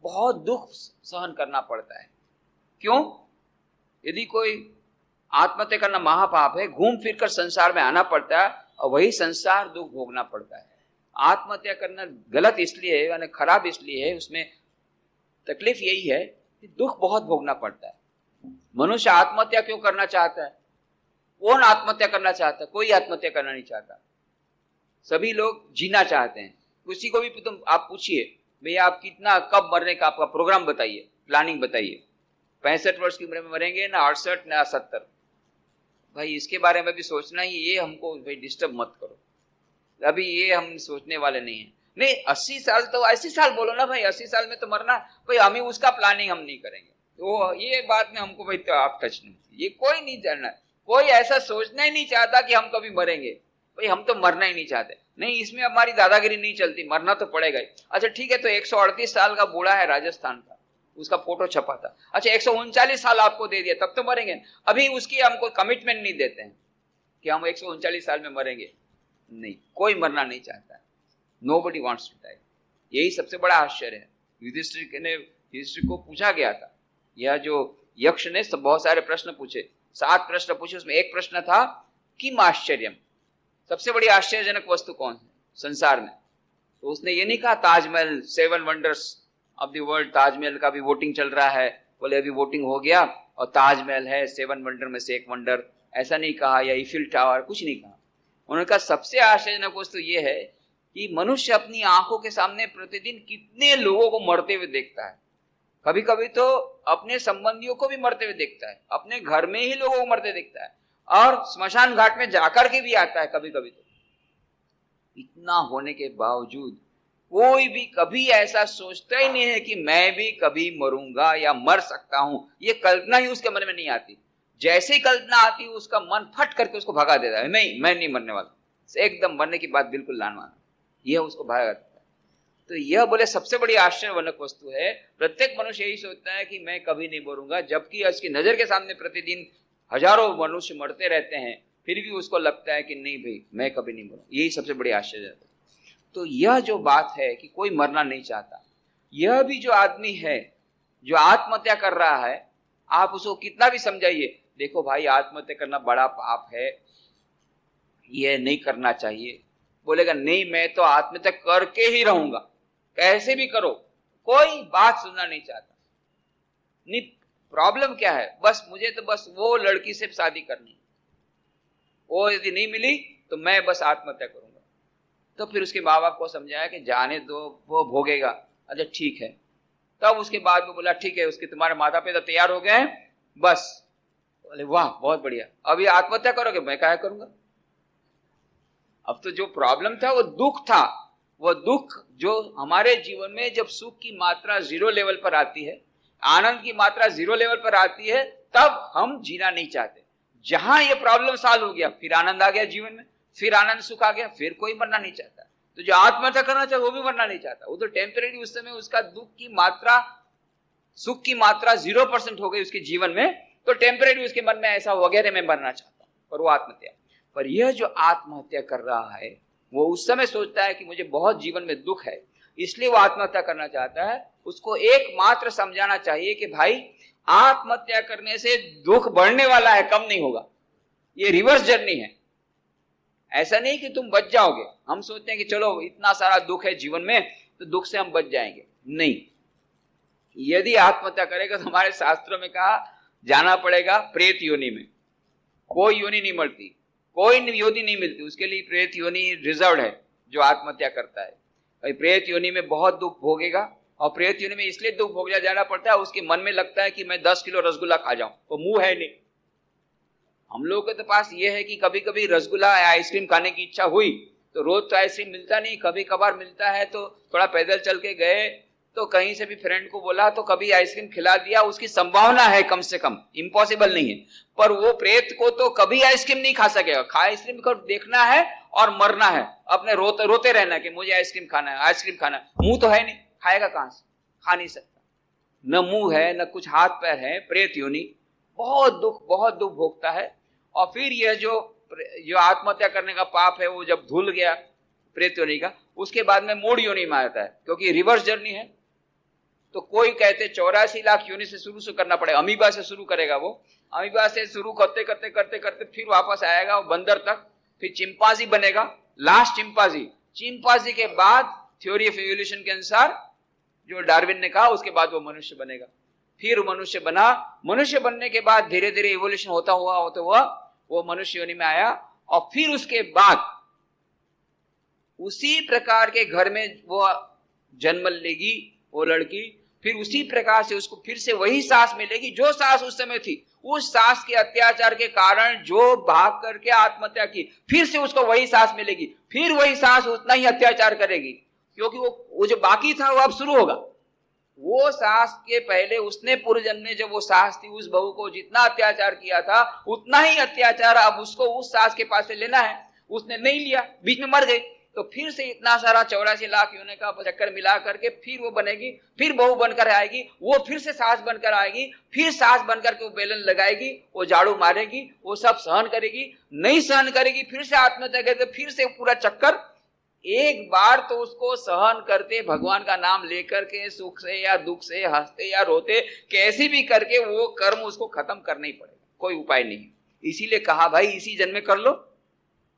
बहुत दुख सहन करना पड़ता है। क्यों? यदि कोई आत्महत्या करना महापाप है, घूम फिर कर संसार में आना पड़ता है और वही संसार दुख भोगना पड़ता है। आत्महत्या करना गलत इसलिए है, यानी खराब इसलिए है, उसमें तकलीफ यही है कि दुख बहुत भोगना पड़ता है। मनुष्य आत्महत्या क्यों करना चाहता है? कौन आत्महत्या करना चाहता है? कोई आत्महत्या करना नहीं चाहता, सभी लोग जीना चाहते हैं। किसी को भी तुम आप पूछिए भैया आप कितना, कब मरने का आपका प्रोग्राम बताइए, प्लानिंग बताइए। 65 वर्ष की उम्र में मरेंगे ना 68 ना 70? भाई इसके बारे में भी सोचना ही, ये हमको भाई डिस्टर्ब मत करो, अभी ये हम सोचने वाले नहीं है। नहीं 80 साल तो 80 साल बोलो ना भाई, 80 साल में तो मरना, भाई हमें उसका प्लानिंग हम नहीं करेंगे, तो ये बात में हमको भाई तो आप टच नहीं, ये कोई नहीं जानना, कोई ऐसा सोचना ही नहीं चाहता कि हम कभी मरेंगे। भाई हम तो मरना ही नहीं चाहते, नहीं इसमें हमारी दादागिरी नहीं चलती, मरना तो पड़ेगा ही। अच्छा ठीक है, तो 138 साल का बूढ़ा है राजस्थान का, उसका फोटो छपा था। अच्छा 139 साल आपको दे दिया, तब तो मरेंगे। अभी उसकी हमको कमिटमेंट नहीं देते हैं कि हम 139 साल में मरेंगे। नहीं, कोई मरना नहीं चाहता। Nobody wants to die. यही सबसे बड़ा आश्चर्य है। युधिष्ठिर को पूछा गया था, यह जो यक्ष ने बहुत सारे प्रश्न पूछे, 7 प्रश्न पूछे, उसमें एक प्रश्न था किम आश्चर्यम, सबसे बड़ी आश्चर्यजनक वस्तु कौन है संसार में। तो उसने ये नहीं कहा Taj Mahal 7 wonders of the world, Taj Mahal का भी वोटिंग चल रहा है, बोले अभी वोटिंग हो गया और ताजमहल है 7 वंडर में से एक वंडर, ऐसा नहीं कहा। या ईफिल टावर, कुछ नहीं कहा। उन्होंने कहा सबसे आश्चर्यजनक वस्तु ये है कि मनुष्य अपनी आंखों के सामने प्रतिदिन कितने लोगों को मरते हुए देखता है। कभी कभी तो अपने संबंधियों को भी मरते हुए देखता है, अपने घर में ही लोगों को मरते देखता है, और स्मशान घाट में जाकर के भी आता है कभी कभी। तो इतना होने के बावजूद कोई भी कभी ऐसा सोचता ही नहीं है कि मैं भी कभी मरूंगा या मर सकता हूं। ये कल्पना ही उसके मन में नहीं आती। जैसे ही कल्पना आती है उसका मन फट करके उसको भगा देता है, नहीं मैं नहीं मरने वाला, एकदम मरने की बात बिल्कुल ना माना, यह उसको भगा देता है। तो यह बोले सबसे बड़ी आश्चर्यजनक वस्तु है। प्रत्येक मनुष्य यही सोचता है कि मैं कभी नहीं मरूंगा, जबकि उसकी नजर के सामने प्रतिदिन हजारों मनुष्य मरते रहते हैं, फिर भी उसको लगता है कि नहीं भाई मैं कभी नहीं मरूंगा। यही सबसे बड़ी आश्चर्य है। तो यह जो बात है कि कोई मरना नहीं चाहता, यह भी जो आदमी है जो आत्महत्या कर रहा है, आप उसको कितना भी समझाइए, देखो भाई आत्महत्या करना बड़ा पाप है, यह नहीं करना चाहिए, बोलेगा नहीं मैं तो आत्महत्या करके ही रहूंगा, कैसे भी करो, कोई बात सुनना नहीं चाहता। नहीं, प्रॉब्लम क्या है, बस मुझे तो बस वो लड़की से शादी करनी, वो यदि नहीं मिली तो मैं बस आत्महत्या करूंगा। तो फिर उसके माँ बाप को समझाया कि जाने दो, वो भोगेगा। अच्छा ठीक है। तब उसके बाद में बोला ठीक है, उसके तुम्हारे माता पिता तैयार हो गए हैं, बस। बोले वाह बहुत बढ़िया, अभी आत्महत्या करोगे, मैं क्या करूंगा। अब तो जो प्रॉब्लम था वो दुख था, वो दुख जो हमारे जीवन में जब सुख की मात्रा 0 लेवल पर आती है, आनंद की मात्रा 0 लेवल पर आती है, तब हम जीना नहीं चाहते। जहां ये प्रॉब्लम सॉल्व हो गया, फिर आनंद आ गया जीवन में, फिर आनंद सुख आ गया, फिर कोई मरना नहीं चाहता। तो जो आत्महत्या करना चाहे वो भी मरना नहीं चाहता। वो तो टेम्परेरी, उस समय उसका दुख की मात्रा, सुख की मात्रा 0% हो गई उसके जीवन में, तो टेम्परेरी उसके मन में ऐसा वगैरह में मरना चाहता हूं, पर वो आत्महत्या। पर यह जो आत्महत्या कर रहा है वो उस समय सोचता है कि मुझे बहुत जीवन में दुख है, इसलिए वो आत्महत्या करना चाहता है। उसको एकमात्र समझाना चाहिए कि भाई आत्महत्या करने से दुख बढ़ने वाला है, कम नहीं होगा। ये रिवर्स जर्नी है। ऐसा नहीं कि तुम बच जाओगे। हम सोचते हैं कि चलो इतना सारा दुख है जीवन में तो दुख से हम बच जाएंगे, नहीं। यदि आत्महत्या करेगा तो हमारे शास्त्रों में कहा जाना पड़ेगा प्रेत योनि में। कोई योनि नहीं मिलती, कोई योनि नहीं मिलती उसके लिए, प्रेत योनि रिजर्व है जो आत्महत्या करता है। भाई प्रेत योनि में बहुत दुख भोगेगा, और प्रेत योनि में इसलिए दुख भोगना जाना पड़ता है, उसके मन में लगता है कि मैं 10 किलो रसगुल्ला खा जाऊं, तो मुंह है नहीं। हम लोगों के तो पास ये है कि कभी कभी रसगुल्ला या आइसक्रीम खाने की इच्छा हुई तो रोज तो आइसक्रीम मिलता नहीं, कभी कभार मिलता है, तो थोड़ा पैदल चल के गए तो कहीं से भी फ्रेंड को बोला तो कभी आइसक्रीम खिला दिया, उसकी संभावना है, कम से कम, इम्पॉसिबल नहीं है। पर वो प्रेत को तो कभी आइसक्रीम नहीं खा सकेगा। आइसक्रीम को देखना है और मरना है, अपने रोते रहना कि मुझे आइसक्रीम खाना है, आइसक्रीम खाना है। मुंह तो है नहीं, खाएगा कहां से, खा नहीं सकता, न मुंह है न कुछ हाथ पैर है, प्रेत योनि। बहुत दुख भोगता है। और फिर यह जो आत्महत्या करने का पाप है वो जब धुल गया प्रेत योनि का, उसके बाद में मूढ़ योनि में आता है, क्योंकि रिवर्स जर्नी है। तो कोई कहते 84 लाख योनि से शुरू करना पड़ेगा, अमीबा से शुरू करेगा वो, अमीबा से शुरू करते करते करते करते फिर वापस आएगा वो बंदर तक, फिर चिंपांजी बनेगा, लास्ट चिंपांजी के बाद थ्योरी ऑफ इवोल्यूशन के अनुसार जो डार्विन ने कहा, उसके बाद वो मनुष्य बनेगा। फिर मनुष्य बना, मनुष्य बनने के बाद धीरे धीरे इवोल्यूशन होता हुआ वो मनुष्य योनि में आया। और फिर उसके बाद उसी प्रकार के घर में वो जन्म लेगी वो लड़की, फिर उसी प्रकार से उसको फिर से वही सास मिलेगी जो सास उस समय थी। उस सास के अत्याचार के कारण जो भाग करके आत्महत्या की, फिर से उसको वही सास मिलेगी, फिर वही सास उतना ही अत्याचार करेगी, क्योंकि वो जो बाकी था वो अब शुरू होगा। वो सास के पहले उसने पूर्व जन्म में जब वो सास थी उस बहू को जितना अत्याचार किया था, उतना ही अत्याचार अब उसको उस सास के पास से लेना है। उसने नहीं लिया, बीच में मर गई, तो फिर से इतना सारा 84 लाख योनि का चक्कर मिला करके फिर वो बनेगी, फिर बहू बनकर आएगी, वो फिर से सास बनकर आएगी, फिर सास बनकर के वो बेलन लगाएगी, वो झाड़ू मारेगी, वो सब सहन करेगी, नहीं सहन करेगी फिर से आत्महत्या करके, फिर से पूरा चक्कर। एक बार तो उसको सहन करते भगवान का नाम लेकर के सुख से या दुख से, हंसते या रोते, कैसे भी करके वो कर्म उसको खत्म करना ही पड़ेगा, कोई उपाय नहीं। इसीलिए कहा भाई इसी जन्म में कर लो,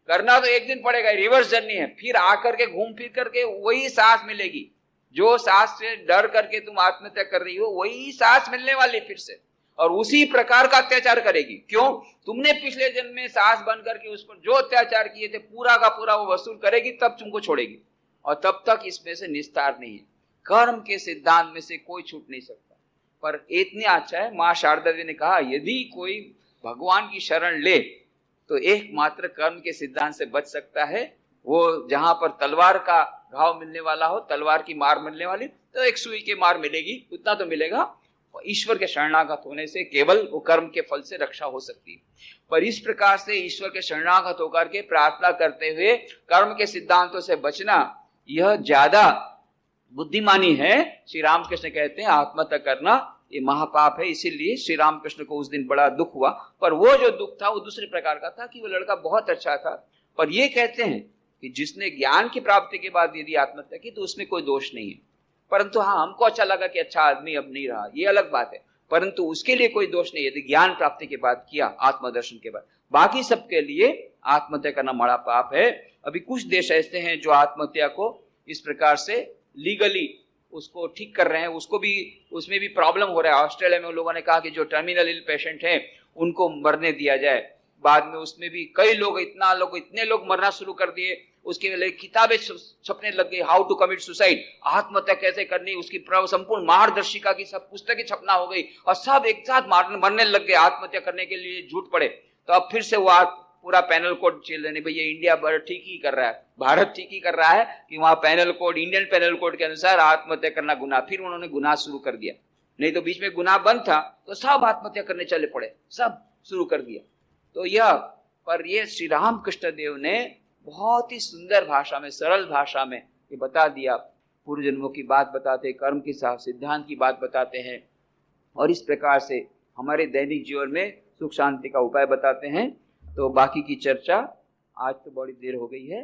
करना तो एक दिन पड़ेगा, रिवर्स जर्नी है, फिर आकर के घूम फिर करके वही सांस मिलेगी, जो सांस से डर करके तुम आत्महत्या कर रही हो वही सांस मिलने वाली फिर से, और उसी प्रकार का अत्याचार करेगी। क्यों? तुमने पिछले जन्म में सांस बन करके उस पर जो अत्याचार किए थे पूरा का पूरा वो वसूल करेगी, तब तुमको छोड़ेगी, और तब तक इसमें से निस्तार नहीं है। कर्म के सिद्धांत में से कोई छूट नहीं सकता। पर इतने अच्छा है, माँ शारदा देवी ने कहा यदि कोई भगवान की शरण ले तो एकमात्र कर्म के सिद्धांत से बच सकता है। वो जहां पर तलवार का घाव मिलने वाला हो, तलवार की मार मिलने वाली, तो एक सुई की मार मिलेगी, उतना तो मिलेगा। ईश्वर के शरणागत होने से केवल वो कर्म के फल से रक्षा हो सकती है। पर इस प्रकार से ईश्वर के शरणागत होकर के प्रार्थना करते हुए कर्म के सिद्धांतों से बचना, यह ज्यादा बुद्धिमानी है। श्री रामकृष्ण कहते हैं आत्महत्या करना ये महापाप है। इसीलिए श्री रामकृष्ण को उस दिन बड़ा दुख हुआ। पर वो जो दुख था वो दूसरे प्रकार का था कि वो लड़का बहुत अच्छा था। पर ये कहते हैं कि जिसने ज्ञान की प्राप्ति के बाद यदि आत्महत्या की तो उसमें कोई दोष नहीं है। परंतु हाँ, हमको अच्छा लगा कि अच्छा आदमी अब नहीं रहा, ये अलग बात है, परंतु उसके लिए कोई दोष नहीं यदि ज्ञान प्राप्ति के बाद किया, आत्मदर्शन के बाद। बाकी सबके लिए आत्महत्या करना बड़ा पाप है। अभी कुछ देश ऐसे हैं जो आत्महत्या को इस प्रकार से लीगली उसको ठीक कर रहे हैं, उसको भी, उसमें भी प्रॉब्लम हो रहा है। ऑस्ट्रेलिया में उन लोगों ने कहा कि जो टर्मिनल इल पेशेंट हैं उनको मरने दिया जाए। बाद में उसमें भी कई लोग, इतने लोग मरना शुरू कर दिए, उसके लिए किताबें छपने लग गई, हाउ टू कमिट सुसाइड, आत्महत्या कैसे करनी, उसकी संपूर्ण मार्गदर्शिका की सब पुस्तकें छपना हो गई, और सब एक साथ मरने लग गए आत्महत्या करने के लिए, झूठ पड़े। तो अब फिर से वो पूरा पैनल कोड चल रहे, भैया इंडिया बड़ा ठीक ही कर रहा है, भारत ठीक ही कर रहा है कि वहां panel code, Indian panel code के अनुसार आत्महत्या करना गुनाह। फिर उन्होंने गुनाह शुरू कर दिया, नहीं तो बीच में गुनाह बंद था तो सब आत्महत्या करने चले पड़े, सब शुरू कर दिया। तो ये श्री राम कृष्ण देव ने बहुत ही सुंदर भाषा में, सरल भाषा में ये बता दिया। पूर्व जन्मों की बात बताते, कर्म की सिद्धांत की बात बताते हैं, और इस प्रकार से हमारे दैनिक जीवन में सुख शांति का उपाय बताते हैं। तो बाकी की चर्चा, आज तो बड़ी देर हो गई है,